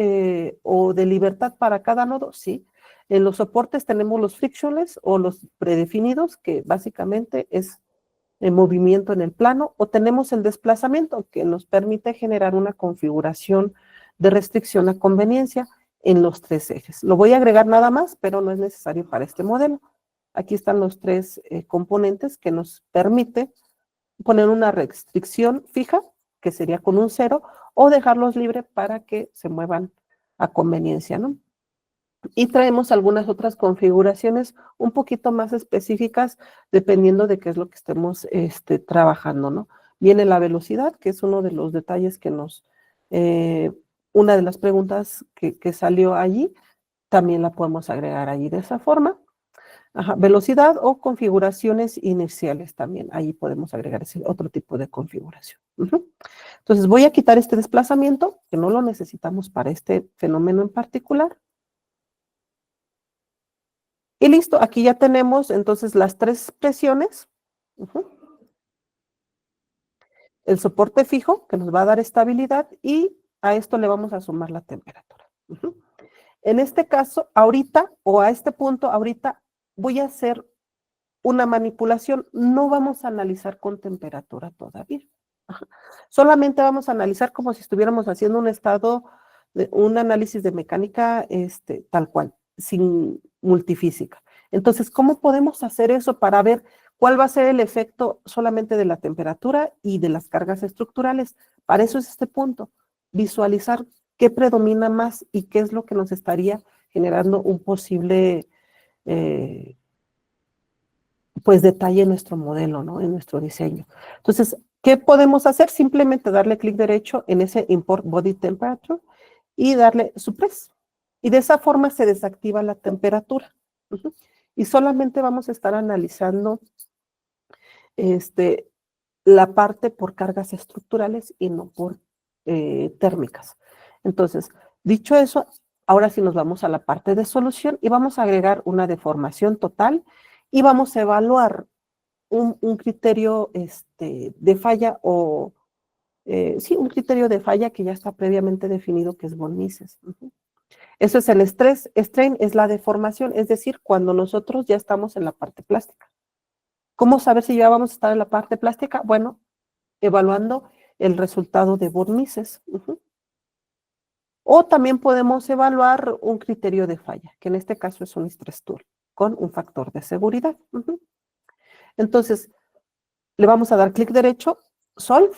o de libertad para cada nodo, sí. En los soportes tenemos los frictionless o los predefinidos, que básicamente es el movimiento en el plano, o tenemos el desplazamiento, que nos permite generar una configuración de restricción a conveniencia en los 3 ejes. Lo voy a agregar nada más, pero no es necesario para este modelo. Aquí están los 3 componentes que nos permite poner una restricción fija, que sería con un 0, o dejarlos libres para que se muevan a conveniencia, ¿no? Y traemos algunas otras configuraciones un poquito más específicas dependiendo de qué es lo que estemos trabajando, ¿no? Viene la velocidad, que es uno de los detalles que una de las preguntas que salió allí, también la podemos agregar allí de esa forma. Ajá, velocidad o configuraciones iniciales también. Ahí podemos agregar ese otro tipo de configuración. Ujú. Entonces voy a quitar este desplazamiento, que no lo necesitamos para este fenómeno en particular. Y listo, aquí ya tenemos entonces las tres presiones. Ujú. El soporte fijo, que nos va a dar estabilidad, y a esto le vamos a sumar la temperatura. Ujú. En este caso, ahorita, o a este punto, ahorita, voy a hacer una manipulación. No vamos a analizar con temperatura todavía. Ajá. Solamente vamos a analizar como si estuviéramos haciendo un estado, un análisis de mecánica tal cual, sin multifísica. Entonces, ¿cómo podemos hacer eso para ver cuál va a ser el efecto solamente de la temperatura y de las cargas estructurales? Para eso es este punto, visualizar qué predomina más y qué es lo que nos estaría generando un posible pues detalle en nuestro modelo, ¿no? En nuestro diseño. Entonces, ¿qué podemos hacer? Simplemente darle clic derecho en ese Import Body Temperature y darle Suppress. Y de esa forma se desactiva la temperatura. Ujú. Y solamente vamos a estar analizando este, la parte por cargas estructurales y no por térmicas. Entonces, dicho eso, ahora sí nos vamos a la parte de solución y vamos a agregar una deformación total y vamos a evaluar un criterio de falla o, sí, un criterio de falla que ya está previamente definido que es von Mises. Ujú. Eso es el estrés. Strain es la deformación, es decir, cuando nosotros ya estamos en la parte plástica. ¿Cómo saber si ya vamos a estar en la parte plástica? Bueno, evaluando el resultado de von Mises. Ujú. O también podemos evaluar un criterio de falla, que en este caso es un stress tool, con un factor de seguridad. Ujú. Entonces, le vamos a dar clic derecho, Solve,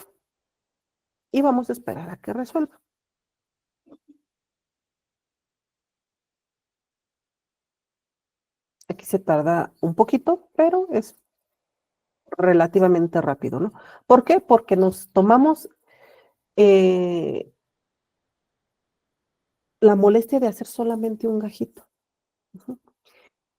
y vamos a esperar a que resuelva. Aquí se tarda un poquito, pero es relativamente rápido, ¿no? ¿Por qué? Porque nos tomamos eh, la molestia de hacer solamente un gajito. Ujú.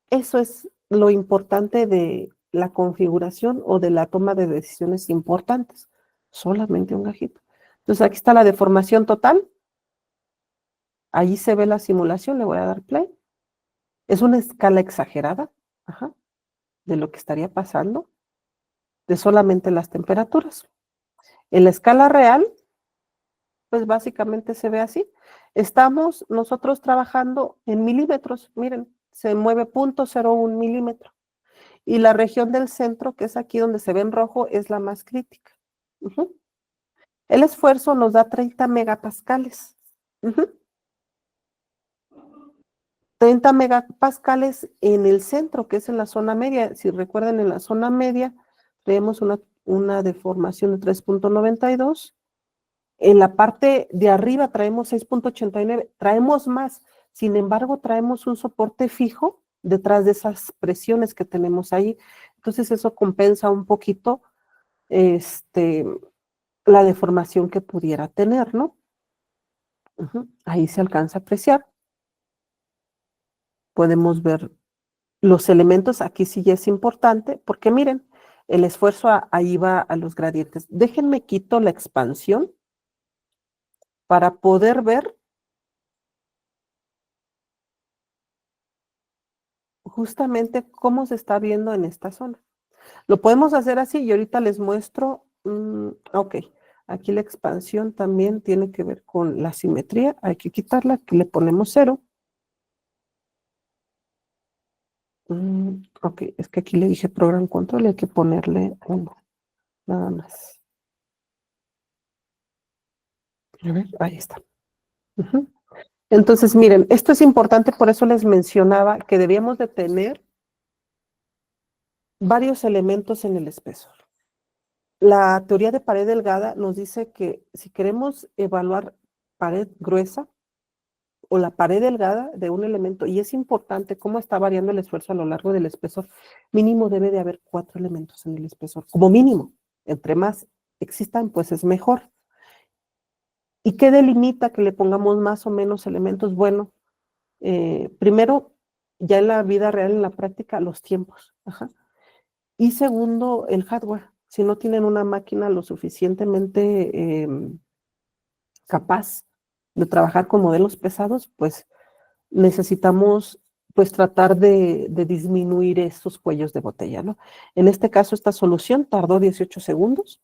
Eso es lo importante de la configuración o de la toma de decisiones importantes. Solamente un gajito. Entonces aquí está la deformación total. Ahí se ve la simulación. Le voy a dar play. Es una escala exagerada, ajá, de lo que estaría pasando, de solamente las temperaturas. En la escala real, pues básicamente se ve así. Estamos nosotros trabajando en milímetros, miren, se mueve 0.01 milímetro. Y la región del centro, que es aquí donde se ve en rojo, es la más crítica. Ujú. El esfuerzo nos da 30 megapascales. Ujú. 30 megapascales en el centro, que es en la zona media. Si recuerdan, en la zona media tenemos una deformación de 3.92. En la parte de arriba traemos 6.89, traemos más. Sin embargo, traemos un soporte fijo detrás de esas presiones que tenemos ahí. Entonces, eso compensa un poquito la deformación que pudiera tener, ¿no? Ujú. Ahí se alcanza a apreciar. Podemos ver los elementos. Aquí sí ya es importante, porque miren, el esfuerzo ahí va a los gradientes. Déjenme quito la expansión para poder ver justamente cómo se está viendo en esta zona. Lo podemos hacer así y ahorita les muestro. Ok, aquí la expansión también tiene que ver con la simetría. Hay que quitarla, aquí le ponemos 0. Ok, es que aquí le dije Program Control y hay que ponerle 1, nada más. A ver, ahí está. Ujú. Entonces, miren, esto es importante, por eso les mencionaba que debíamos de tener varios elementos en el espesor. La teoría de pared delgada nos dice que si queremos evaluar pared gruesa o la pared delgada de un elemento, y es importante cómo está variando el esfuerzo a lo largo del espesor, mínimo debe de haber 4 elementos en el espesor, como mínimo. Entre más existan, pues es mejor. ¿Y qué delimita que le pongamos más o menos elementos? Bueno, primero, ya en la vida real, en la práctica, los tiempos. Ajá. Y segundo, el hardware. Si no tienen una máquina lo suficientemente capaz de trabajar con modelos pesados, pues necesitamos pues tratar de disminuir esos cuellos de botella, ¿no? En este caso, esta solución tardó 18 segundos.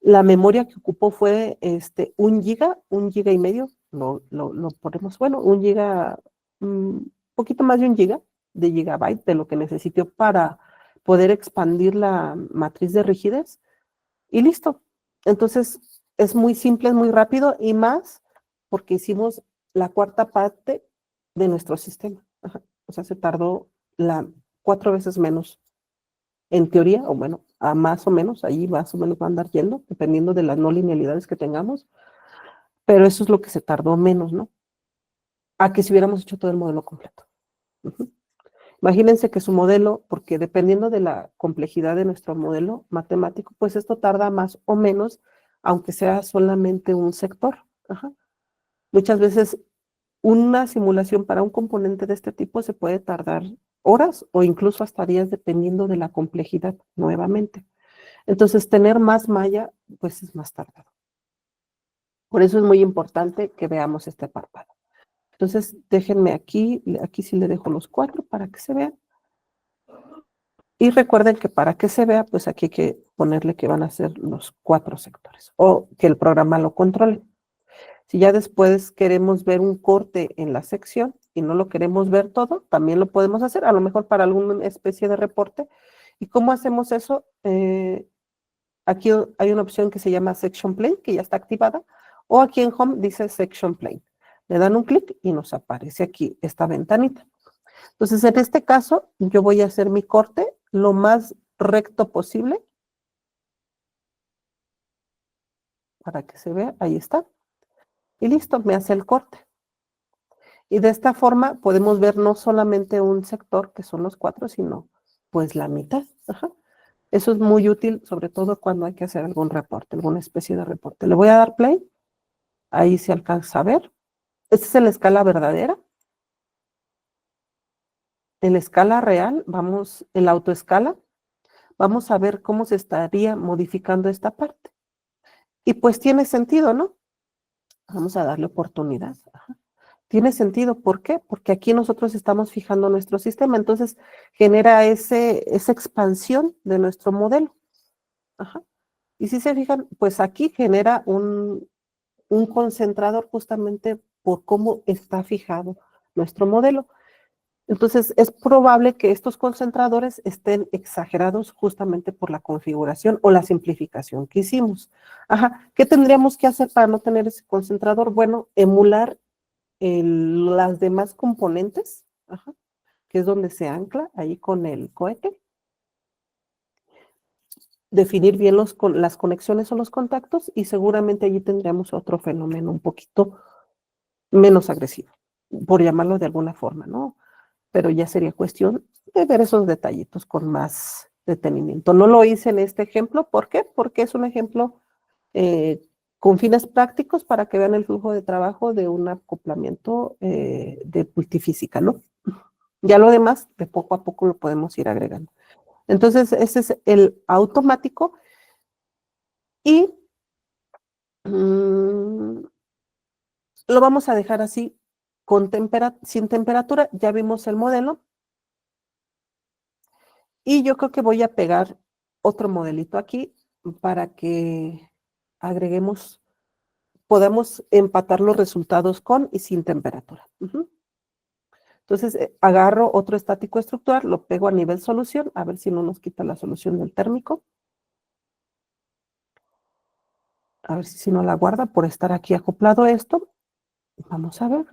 La memoria que ocupó fue 1 giga y medio, lo ponemos, bueno, 1 giga, poquito más de 1 giga de gigabyte de lo que necesitó para poder expandir la matriz de rigidez y listo. Entonces, es muy simple, es muy rápido y más porque hicimos la cuarta parte de nuestro sistema. Ajá. O sea, se tardó 4 veces menos en teoría, o bueno, a más o menos, ahí más o menos va a andar yendo, dependiendo de las no linealidades que tengamos, pero eso es lo que se tardó menos, ¿no? A que si hubiéramos hecho todo el modelo completo. Ujú. Imagínense que su modelo, porque dependiendo de la complejidad de nuestro modelo matemático, pues esto tarda más o menos, aunque sea solamente un sector. Ajá. Muchas veces una simulación para un componente de este tipo se puede tardar horas o incluso hasta días, dependiendo de la complejidad nuevamente. Entonces, tener más malla, pues es más tardado. Por eso es muy importante que veamos este párpado. Entonces, déjenme aquí sí le dejo los 4 para que se vean. Y recuerden que para que se vea, pues aquí hay que ponerle que van a ser los 4 sectores o que el programa lo controle. Si ya después queremos ver un corte en la sección y no lo queremos ver todo, también lo podemos hacer, a lo mejor para alguna especie de reporte. ¿Y cómo hacemos eso? Aquí hay una opción que se llama Section Plane, que ya está activada, o aquí en Home dice Section Plane. Le dan un clic y nos aparece aquí esta ventanita. Entonces, en este caso, yo voy a hacer mi corte lo más recto posible para que se vea. Ahí está. Y listo, me hace el corte. Y de esta forma podemos ver no solamente un sector, que son los 4, sino pues la mitad. Ajá. Eso es muy útil, sobre todo cuando hay que hacer algún reporte, alguna especie de reporte. Le voy a dar play. Ahí se alcanza a ver. Esta es en la escala verdadera. En la escala real, vamos, en la autoescala, vamos a ver cómo se estaría modificando esta parte. Y pues tiene sentido, ¿no? Vamos a darle oportunidad. Ajá. Tiene sentido, ¿por qué? Porque aquí nosotros estamos fijando nuestro sistema, entonces genera esa expansión de nuestro modelo. Ajá. Y si se fijan, pues aquí genera un concentrador justamente por cómo está fijado nuestro modelo. Entonces, es probable que estos concentradores estén exagerados justamente por la configuración o la simplificación que hicimos. Ajá. ¿Qué tendríamos que hacer para no tener ese concentrador? Bueno, emular las demás componentes, ajá, que es donde se ancla ahí con el cohete. Definir bien las conexiones o los contactos y seguramente allí tendríamos otro fenómeno un poquito menos agresivo, por llamarlo de alguna forma, ¿no? Pero ya sería cuestión de ver esos detallitos con más detenimiento. No lo hice en este ejemplo, ¿por qué? Porque es un ejemplo con fines prácticos para que vean el flujo de trabajo de un acoplamiento de multifísica, ¿no? Ya lo demás, de poco a poco lo podemos ir agregando. Entonces, ese es el automático y mmm, lo vamos a dejar así sin temperatura. Ya vimos el modelo. Y yo creo que voy a pegar otro modelito aquí para que agreguemos, podamos empatar los resultados con y sin temperatura. Entonces, agarro otro estático estructural, lo pego a nivel solución, a ver si no nos quita la solución del térmico. A ver si no la guarda por estar aquí acoplado esto. Vamos a ver.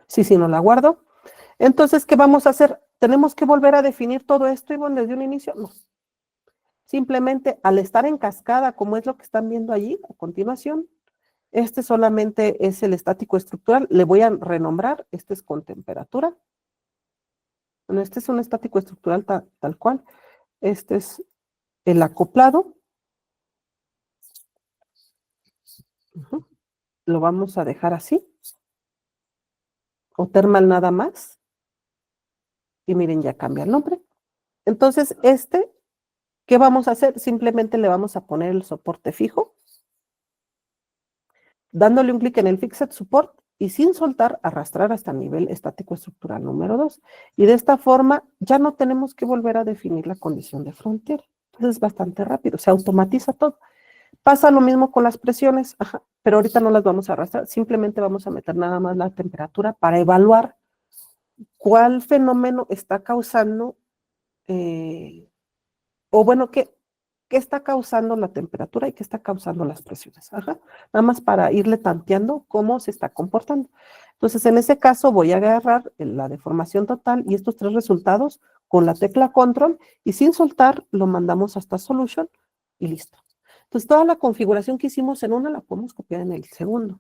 Sí, no la guardo. Entonces, ¿qué vamos a hacer? ¿Tenemos que volver a definir todo esto, Ivonne, desde un inicio? No. Simplemente al estar en cascada, como es lo que están viendo allí a continuación, este solamente es el estático estructural. Le voy a renombrar. Este es con temperatura. Bueno, este es un estático estructural tal cual. Este es el acoplado. Lo vamos a dejar así. o thermal nada más. Y miren, ya cambia el nombre. Entonces, ¿qué vamos a hacer? Simplemente le vamos a poner el soporte fijo, dándole un clic en el Fixed Support y sin soltar, arrastrar hasta el nivel estático estructural número 2. Y de esta forma ya no tenemos que volver a definir la condición de frontera. Entonces es bastante rápido, se automatiza todo. Pasa lo mismo con las presiones, pero ahorita no las vamos a arrastrar, simplemente vamos a meter nada más la temperatura para evaluar cuál fenómeno está causando, o bueno, qué está causando la temperatura y qué está causando las presiones. Nada más para irle tanteando cómo se está comportando. Entonces, en ese caso voy a agarrar la deformación total y estos 3 resultados con la tecla Control y sin soltar lo mandamos hasta Solution y listo. Entonces, toda la configuración que hicimos en una la podemos copiar en el segundo.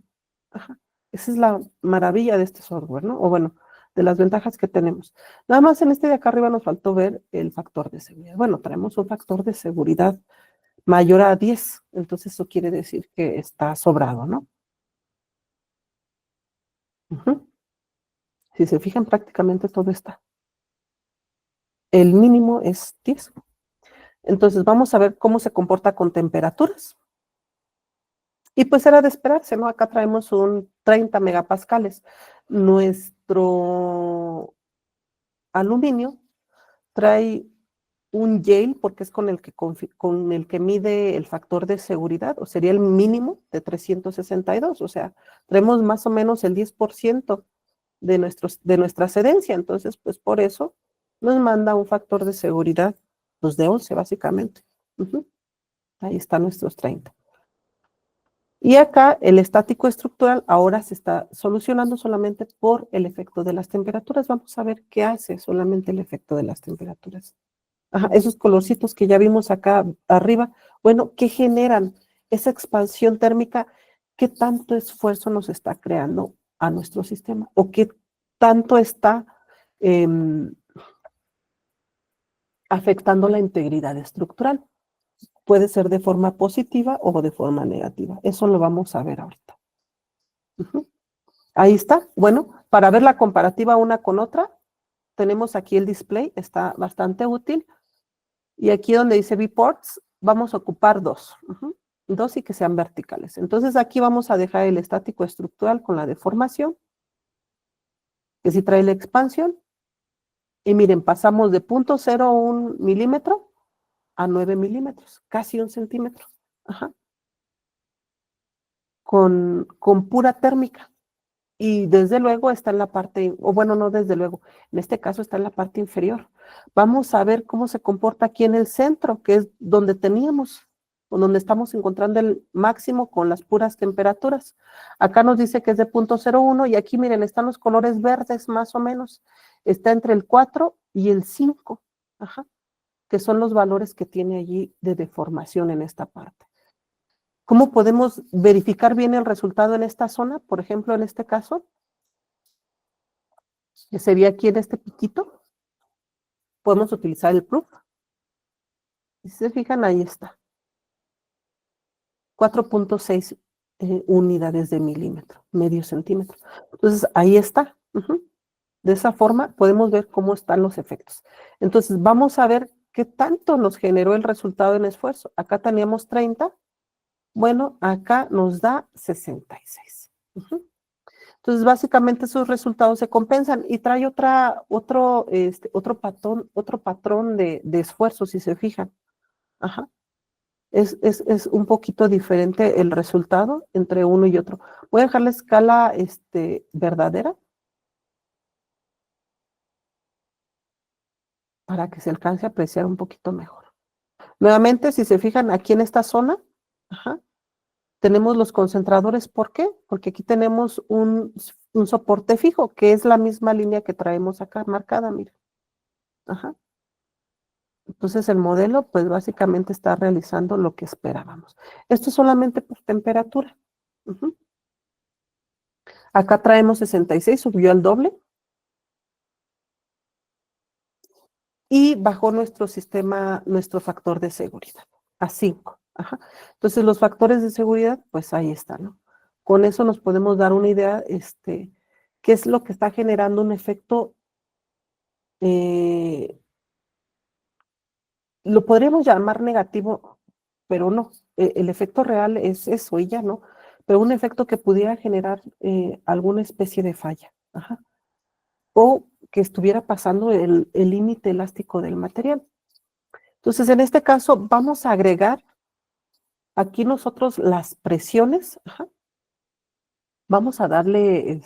Esa es la maravilla de este software, ¿no? O bueno, de las ventajas que tenemos. Nada más en este de acá arriba nos faltó ver el factor de seguridad. Bueno, traemos un factor de seguridad mayor a 10, entonces eso quiere decir que está sobrado, ¿no? Si se fijan, prácticamente todo está. El mínimo es 10. Entonces vamos a ver cómo se comporta con temperaturas. Y pues era de esperarse, ¿no? Acá traemos un 30 megapascales. Nuestro aluminio trae un Yale porque es con el que mide el factor de seguridad, o sería el mínimo de 362, o sea, traemos más o menos el 10% de nuestra excedencia, entonces pues por eso nos manda un factor de seguridad, pues de 11 básicamente. Ahí están nuestros 30. Y acá el estático estructural ahora se está solucionando solamente por el efecto de las temperaturas. Vamos a ver qué hace solamente el efecto de las temperaturas. Esos colorcitos que ya vimos acá arriba, bueno, ¿qué generan? Esa expansión térmica, ¿qué tanto esfuerzo nos está creando a nuestro sistema? ¿O qué tanto está afectando la integridad estructural? Puede ser de forma positiva o de forma negativa. Eso lo vamos a ver ahorita. Ahí está. Bueno, para ver la comparativa una con otra, tenemos aquí el display, está bastante útil. Y aquí donde dice viewports, vamos a ocupar 2. 2 y que sean verticales. Entonces aquí vamos a dejar el estático estructural con la deformación, que sí trae la expansión. Y miren, pasamos de 0.01 milímetro a 9 milímetros, casi 1 centímetro. Con pura térmica. Y desde luego está en la parte, o bueno, no desde luego, en este caso está en la parte inferior. Vamos a ver cómo se comporta aquí en el centro, que es donde teníamos, o donde estamos encontrando el máximo con las puras temperaturas. Acá nos dice que es de 0.01 y aquí miren, están los colores verdes más o menos. Está entre el 4 y el 5, que son los valores que tiene allí de deformación en esta parte. ¿Cómo podemos verificar bien el resultado en esta zona? Por ejemplo, en este caso, que sería aquí en este piquito, podemos utilizar el proof. Si se fijan, ahí está. 4.6 unidades de milímetro, medio centímetro. Entonces, ahí está. De esa forma podemos ver cómo están los efectos. Entonces, vamos a ver qué tanto nos generó el resultado en esfuerzo. Acá teníamos 30. Bueno, acá nos da 66. Entonces, básicamente esos resultados se compensan y trae otro patrón de esfuerzo, si se fijan. Es un poquito diferente el resultado entre uno y otro. Voy a dejar la escala verdadera para que se alcance a apreciar un poquito mejor. Nuevamente, si se fijan aquí en esta zona, tenemos los concentradores. ¿Por qué? Porque aquí tenemos un soporte fijo, que es la misma línea que traemos acá marcada, miren. Entonces el modelo, pues básicamente está realizando lo que esperábamos. Esto solamente por temperatura. Acá traemos 66, subió al doble. Y bajó nuestro sistema, nuestro factor de seguridad, a 5. Entonces los factores de seguridad, pues ahí están, ¿no? Con eso nos podemos dar una idea, qué ¿Qué es lo que está generando un efecto? eh, lo podríamos llamar negativo, pero no. El efecto real es eso y ya, ¿no? Pero un efecto que pudiera generar alguna especie de falla. Ajá. O que estuviera pasando el límite elástico del material. Entonces, en este caso, vamos a agregar aquí nosotros las presiones. Ajá. Vamos a darle,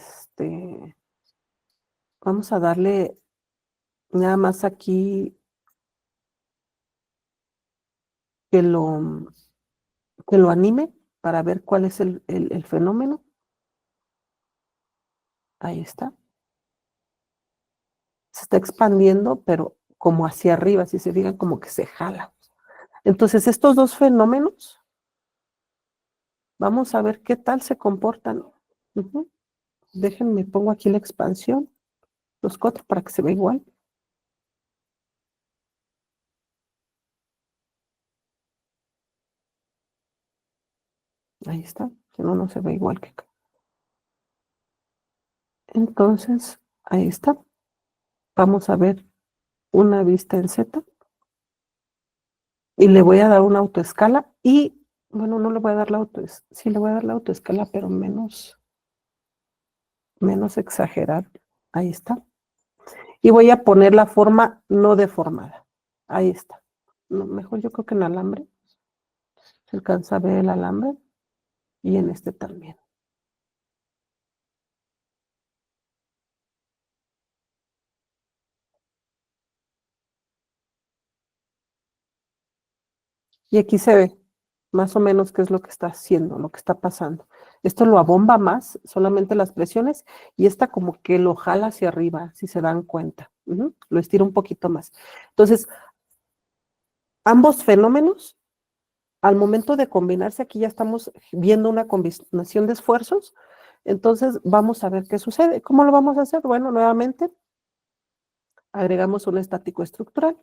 vamos a darle nada más aquí que lo, que lo anime para ver cuál es el fenómeno. Ahí está. Se está expandiendo, pero como hacia arriba, si se fijan, como que se jala. Entonces, estos dos fenómenos, vamos a ver qué tal se comportan. Ujú. Déjenme, pongo aquí la expansión, los cuatro para que se vea igual. Ahí está, si no, no se ve igual que acá. Entonces, ahí está. Vamos a ver una vista en Z y le voy a dar una autoescala y, bueno, no le voy a dar la autoescala, sí le voy a dar la autoescala, pero menos exagerada. Ahí está. Y voy a poner la forma no deformada. Ahí está. No, mejor yo creo que en alambre. Se alcanza a ver el alambre y en este también. Y aquí se ve más o menos qué es lo que está haciendo, lo que está pasando. Esto lo abomba más, solamente las presiones, y esta como que lo jala hacia arriba, si se dan cuenta. Lo estira un poquito más. Entonces, ambos fenómenos, al momento de combinarse, aquí ya estamos viendo una combinación de esfuerzos. Entonces, vamos a ver qué sucede. ¿Cómo lo vamos a hacer? Bueno, nuevamente, agregamos un estático estructural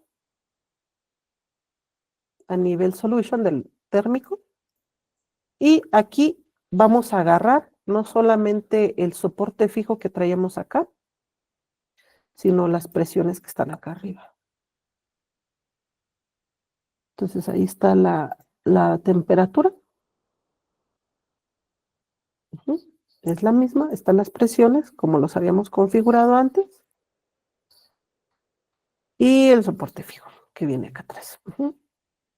a nivel solution del térmico. Y aquí vamos a agarrar no solamente el soporte fijo que traíamos acá, sino las presiones que están acá arriba. Entonces ahí está la temperatura. Ujú. Es la misma, están las presiones como los habíamos configurado antes. Y el soporte fijo que viene acá atrás. Ujú.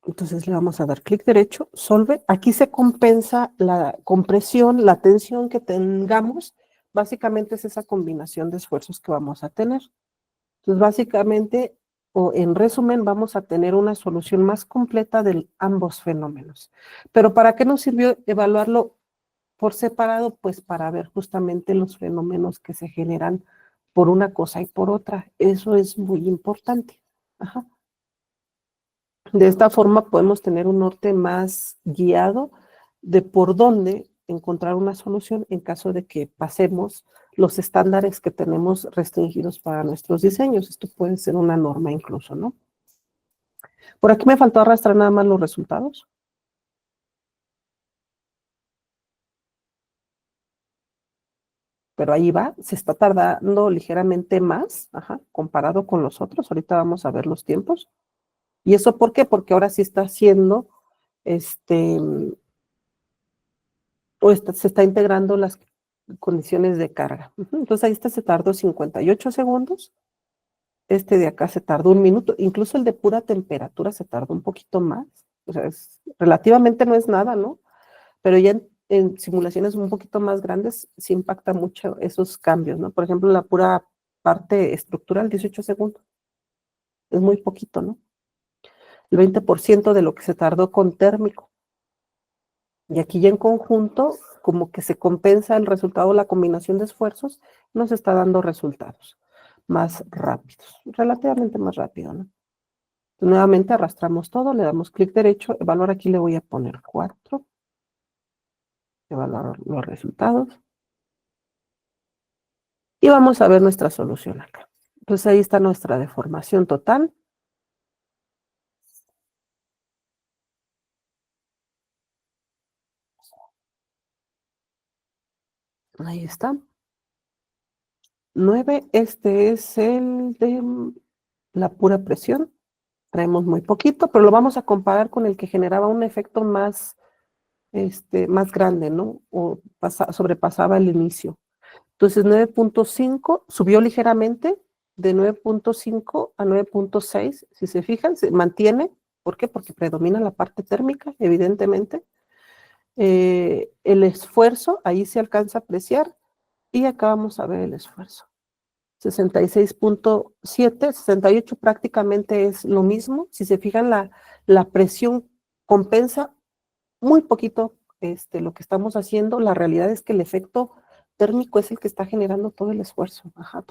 Entonces le vamos a dar clic derecho, solve. Aquí se compensa la compresión, la tensión que tengamos. Básicamente es esa combinación de esfuerzos que vamos a tener. Entonces, básicamente, o en resumen, vamos a tener una solución más completa de ambos fenómenos. Pero ¿para qué nos sirvió evaluarlo por separado? Pues para ver justamente los fenómenos que se generan por una cosa y por otra. Eso es muy importante. Ajá. De esta forma podemos tener un norte más guiado de por dónde encontrar una solución en caso de que pasemos los estándares que tenemos restringidos para nuestros diseños. Esto puede ser una norma incluso, ¿no? Por aquí me faltó arrastrar nada más los resultados, pero ahí va, se está tardando ligeramente más, ajá, comparado con los otros. Ahorita vamos a ver los tiempos. ¿Y eso por qué? Porque ahora sí está haciendo, este, se está integrando las condiciones de carga. Entonces ahí se tardó 58 segundos, este de acá se tardó un minuto, incluso el de pura temperatura se tardó un poquito más, o sea, relativamente no es nada, ¿no? Pero ya en simulaciones un poquito más grandes sí impacta mucho esos cambios, ¿no? Por ejemplo, la pura parte estructural, 18 segundos, es muy poquito, ¿no? El 20% de lo que se tardó con térmico. Y aquí ya en conjunto, como que se compensa el resultado, la combinación de esfuerzos, nos está dando resultados más rápidos, relativamente más rápido, ¿no? Nuevamente arrastramos todo, le damos clic derecho, evaluar, aquí le voy a poner 4, evaluar los resultados, y vamos a ver nuestra solución acá. Entonces ahí está nuestra deformación total. Ahí está. 9, este es el de la pura presión. Traemos muy poquito, pero lo vamos a comparar con el que generaba un efecto más, más grande, ¿no? O sobrepasaba el inicio. Entonces 9.5 subió ligeramente de 9.5 a 9.6. Si se fijan, se mantiene. ¿Por qué? Porque predomina la parte térmica, evidentemente. El esfuerzo, ahí se alcanza a apreciar. Y acá vamos a ver el esfuerzo. 66.7, 68 prácticamente es lo mismo. Si se fijan, la presión compensa muy poquito lo que estamos haciendo. La realidad es que el efecto térmico es el que está generando todo el esfuerzo. Ajá,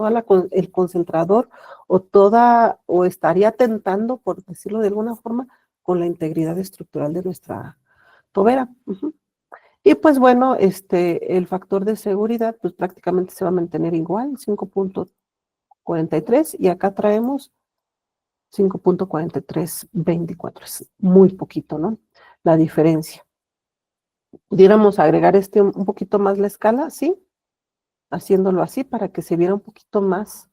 el concentrador o estaría tentando, por decirlo de alguna forma, con la integridad estructural de nuestra tobera. Ujú. Y pues bueno, el factor de seguridad pues prácticamente se va a mantener igual, 5.43 y acá traemos 5.4324. Es muy poquito, ¿no? La diferencia. Pudiéramos agregar un poquito más la escala, ¿sí? Haciéndolo así para que se viera un poquito más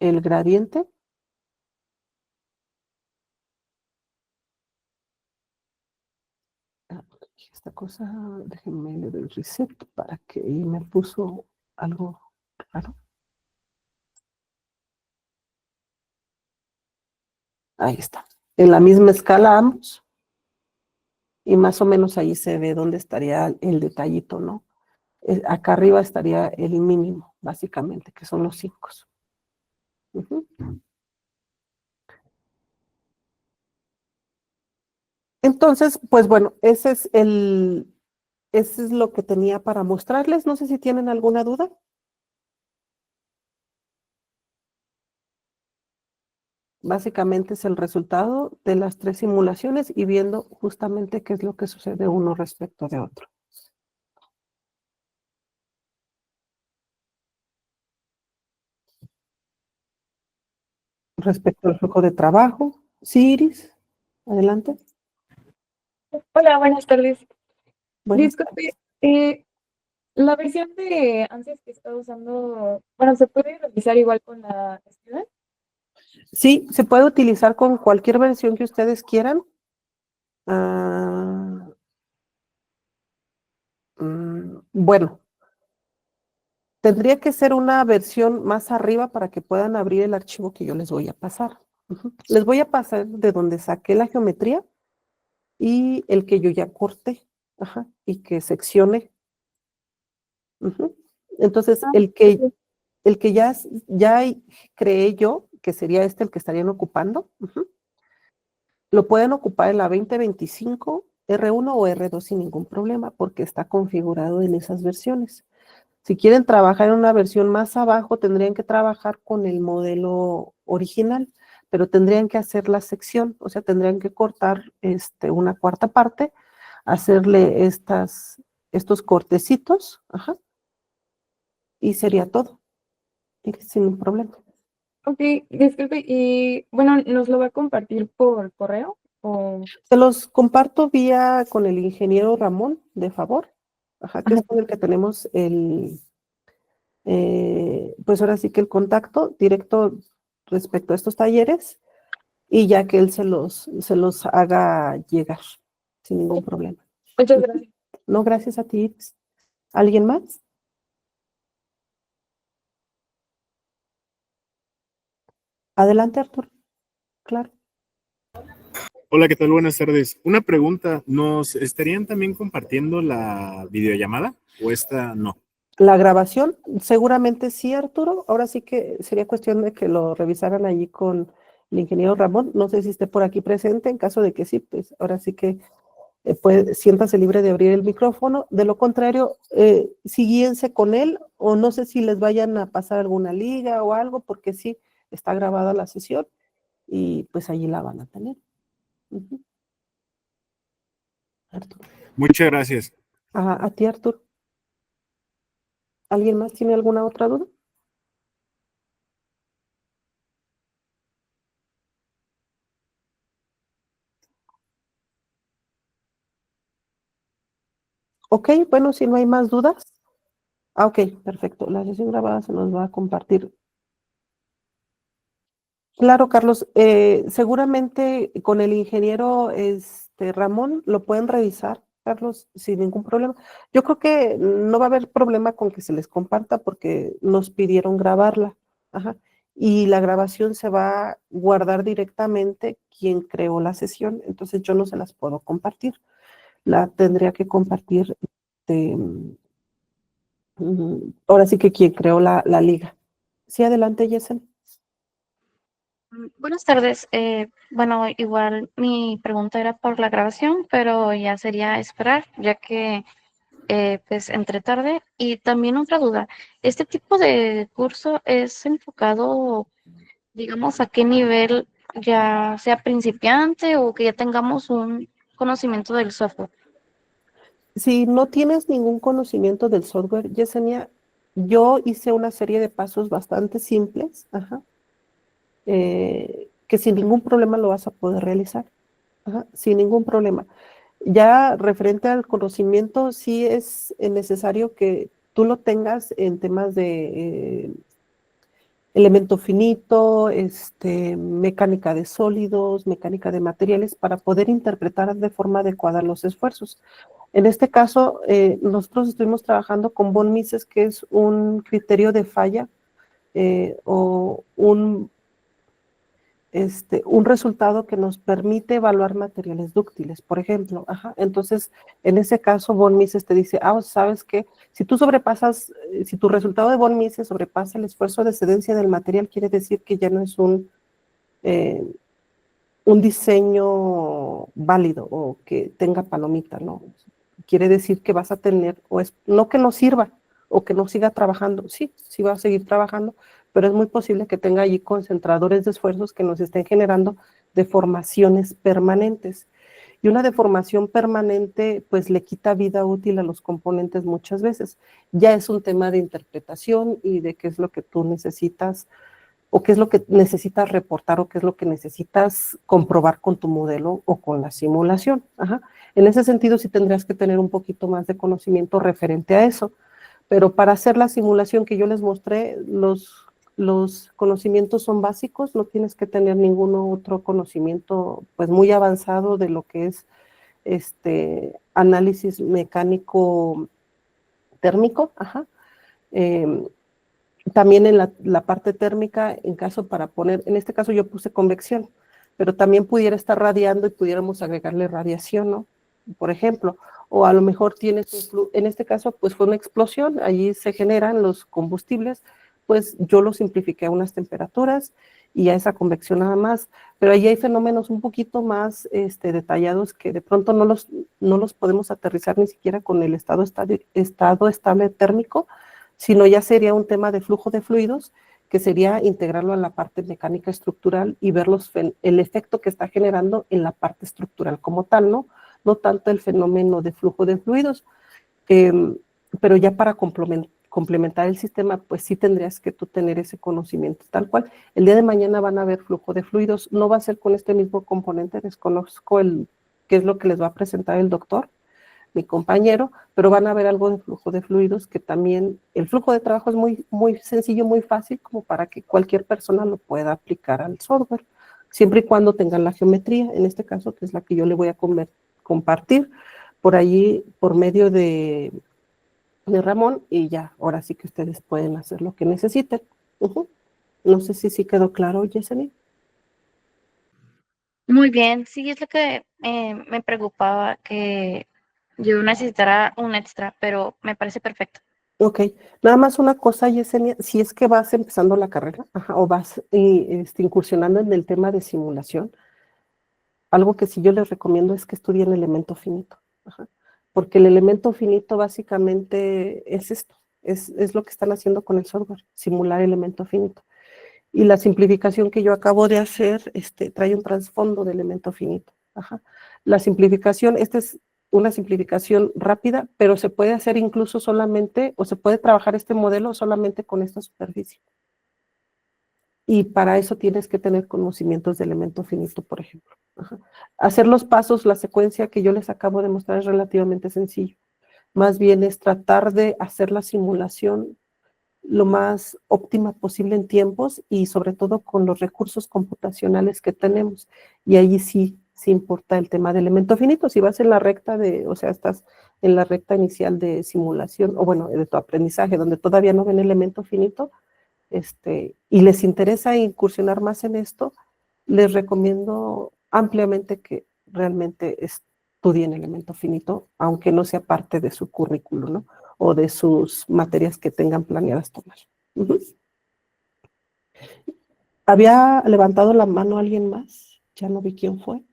el gradiente. Esta cosa, déjenme le doy reset para que ahí me puso algo raro. Ahí está. En la misma escala ambos. Y más o menos ahí se ve dónde estaría el detallito, ¿no? Acá arriba estaría el mínimo, básicamente, que son los 5. Entonces, pues bueno, ese es lo que tenía para mostrarles. No sé si tienen alguna duda. Básicamente es el resultado de las 3 simulaciones y viendo justamente qué es lo que sucede uno respecto de otro. Respecto al flujo de trabajo. Sí, Iris, adelante. Hola, buenas tardes. Buenas Disculpe, tardes. la versión de ANSYS que está usando, bueno, ¿se puede realizar igual con la Student? Sí, se puede utilizar con cualquier versión que ustedes quieran. Ah, bueno, tendría que ser una versión más arriba para que puedan abrir el archivo que yo les voy a pasar. Ujú. Les voy a pasar de donde saqué la geometría y el que yo ya corté, ajá, y que seccione. Ujú. Entonces, Ah, el que, ok. el que ya creé yo, que sería el que estarían ocupando, ujú, lo pueden ocupar en la 2025 R1 o R2 sin ningún problema, porque está configurado en esas versiones. Si quieren trabajar en una versión más abajo, tendrían que trabajar con el modelo original, pero tendrían que hacer la sección, o sea, tendrían que cortar una cuarta parte, hacerle estos cortecitos, ajá, y sería todo, y sin un problema. Ok, disculpe, y bueno, ¿nos lo va a compartir por correo? O... Se los comparto vía con el ingeniero Ramón, de favor, ajá, que Ajá. es con el que tenemos pues ahora sí que el contacto directo respecto a estos talleres y ya que él se los haga llegar sin ningún problema. Muchas Ujú. gracias. No, gracias a ti. ¿Alguien más? Adelante, Artur. Claro. Hola, ¿qué tal? Buenas tardes. Una pregunta, ¿nos estarían también compartiendo la videollamada o esta no? La grabación, seguramente sí, Arturo. Ahora sí que sería cuestión de que lo revisaran allí con el ingeniero Ramón. No sé si esté por aquí presente. En caso de que sí, pues ahora sí que siéntase libre de abrir el micrófono. De lo contrario, sí guíense con él o no sé si les vayan a pasar alguna liga o algo, porque sí está grabada la sesión y pues allí la van a tener. Ujú. Arturo. Muchas gracias. A ti, Artur. ¿Alguien más tiene alguna otra duda? Ok, bueno, si no hay más dudas, Ah, ok, perfecto. La sesión grabada se nos va a compartir. Claro, Carlos, seguramente con el ingeniero Ramón lo pueden revisar, Carlos, sin ningún problema. Yo creo que no va a haber problema con que se les comparta porque nos pidieron grabarla. Ajá. Y la grabación se va a guardar directamente quien creó la sesión, entonces yo no se las puedo compartir. La tendría que compartir, este, ahora sí que quien creó la liga. Sí, adelante, Yesen. Buenas tardes. Bueno, igual mi pregunta era por la grabación, pero ya sería esperar, ya que pues entre tarde. Y también otra duda, ¿este tipo de curso es enfocado, digamos, a qué nivel, ya sea principiante o que ya tengamos un conocimiento del software? Si no tienes ningún conocimiento del software, Yesenia, yo hice una serie de pasos bastante simples, ajá, que sin ningún problema lo vas a poder realizar, ajá, sin ningún problema. Ya referente al conocimiento, sí es necesario que tú lo tengas en temas de elemento finito, mecánica de sólidos, mecánica de materiales, para poder interpretar de forma adecuada los esfuerzos. En este caso, nosotros estuvimos trabajando con von Mises, que es un criterio de falla o un resultado que nos permite evaluar materiales dúctiles, por ejemplo. Ajá. Entonces, en ese caso, von Mises te dice, ¿sabes qué? Si tú sobrepasas, si tu resultado de von Mises sobrepasa el esfuerzo de cedencia del material, quiere decir que ya no es eh, un diseño válido o que tenga palomita, ¿no? Quiere decir que vas a tener, no que no sirva o que no siga trabajando, sí va a seguir trabajando, pero es muy posible que tenga allí concentradores de esfuerzos que nos estén generando deformaciones permanentes. Y una deformación permanente, pues le quita vida útil a los componentes muchas veces. Ya es un tema de interpretación y de qué es lo que tú necesitas o qué es lo que necesitas reportar o qué es lo que necesitas comprobar con tu modelo o con la simulación. Ajá. En ese sentido sí tendrías que tener un poquito más de conocimiento referente a eso, pero para hacer la simulación que yo les mostré, los conocimientos son básicos, no tienes que tener ningún otro conocimiento pues muy avanzado de lo que es análisis mecánico térmico, ajá. También en la parte térmica, en caso para poner, en este caso yo puse convección, pero también pudiera estar radiando y pudiéramos agregarle radiación, ¿no? Por ejemplo, o a lo mejor tienes, en este caso, pues fue una explosión, allí se generan los combustibles, pues yo lo simplifiqué a unas temperaturas y a esa convección nada más, pero allí hay fenómenos un poquito más detallados que de pronto no los podemos aterrizar ni siquiera con el estado estable térmico, sino ya sería un tema de flujo de fluidos, que sería integrarlo a la parte mecánica estructural y ver el efecto que está generando en la parte estructural como tal, ¿no? No tanto el fenómeno de flujo de fluidos, pero ya para complementar el sistema, pues sí tendrías que tú tener ese conocimiento tal cual. El día de mañana van a ver flujo de fluidos, no va a ser con este mismo componente, desconozco qué es lo que les va a presentar el doctor, mi compañero, pero van a ver algo de flujo de fluidos, que también el flujo de trabajo es muy, muy sencillo, muy fácil, como para que cualquier persona lo pueda aplicar al software, siempre y cuando tengan la geometría, en este caso, que es la que yo le voy a compartir por allí, por medio de Ramón, y ya, ahora sí que ustedes pueden hacer lo que necesiten. No sé si sí quedó claro, Yesenia. Muy bien, sí, es lo que me preocupaba, que yo necesitara un extra, pero me parece perfecto. Ok, nada más una cosa, Yesenia, si es que vas empezando la carrera, ajá, o vas incursionando en el tema de simulación, algo que sí yo les recomiendo es que estudien elemento finito, ajá, porque el elemento finito básicamente es esto, es lo que están haciendo con el software, simular elemento finito. Y la simplificación que yo acabo de hacer trae un trasfondo de elemento finito. Ajá. La simplificación, esta es una simplificación rápida, pero se puede hacer incluso solamente, o se puede trabajar este modelo solamente con esta superficie. Y para eso tienes que tener conocimientos de elemento finito, por ejemplo. Ajá. Hacer los pasos, la secuencia que yo les acabo de mostrar es relativamente sencillo. más bien es tratar de hacer la simulación lo más óptima posible en tiempos y sobre todo con los recursos computacionales que tenemos. Y ahí sí importa el tema de elemento finito. Si vas en la recta o sea, estás en la recta inicial de simulación, o bueno, de tu aprendizaje, donde todavía no ven elemento finito, y les interesa incursionar más en esto, les recomiendo ampliamente que realmente estudien elemento finito, aunque no sea parte de su currículo, ¿no? O de sus materias que tengan planeadas tomar. Uh-huh. ¿Había levantado la mano alguien más? Ya no vi quién fue.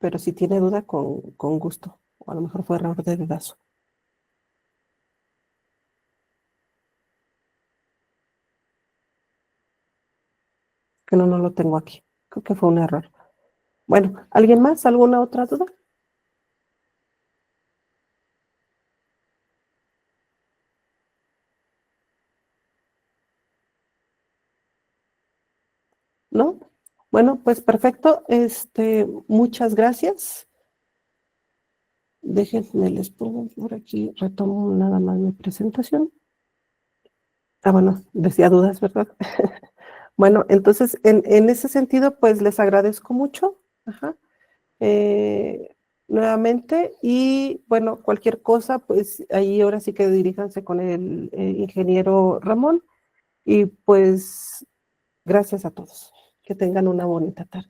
Pero si tiene duda, con gusto. O a lo mejor fue error de dedazo. Que no lo tengo aquí. Creo que fue un error. Bueno, ¿alguien más? ¿Alguna otra duda? ¿No? Bueno, pues perfecto. Muchas gracias. Déjenme, les pongo por aquí, retomo nada más mi presentación. Bueno, decía dudas, ¿verdad? Bueno, entonces, en ese sentido, pues les agradezco mucho. Ajá. Nuevamente, y bueno, cualquier cosa, pues ahí ahora sí que diríjanse con el ingeniero Ramón, y pues gracias a todos. Que tengan una bonita tarde.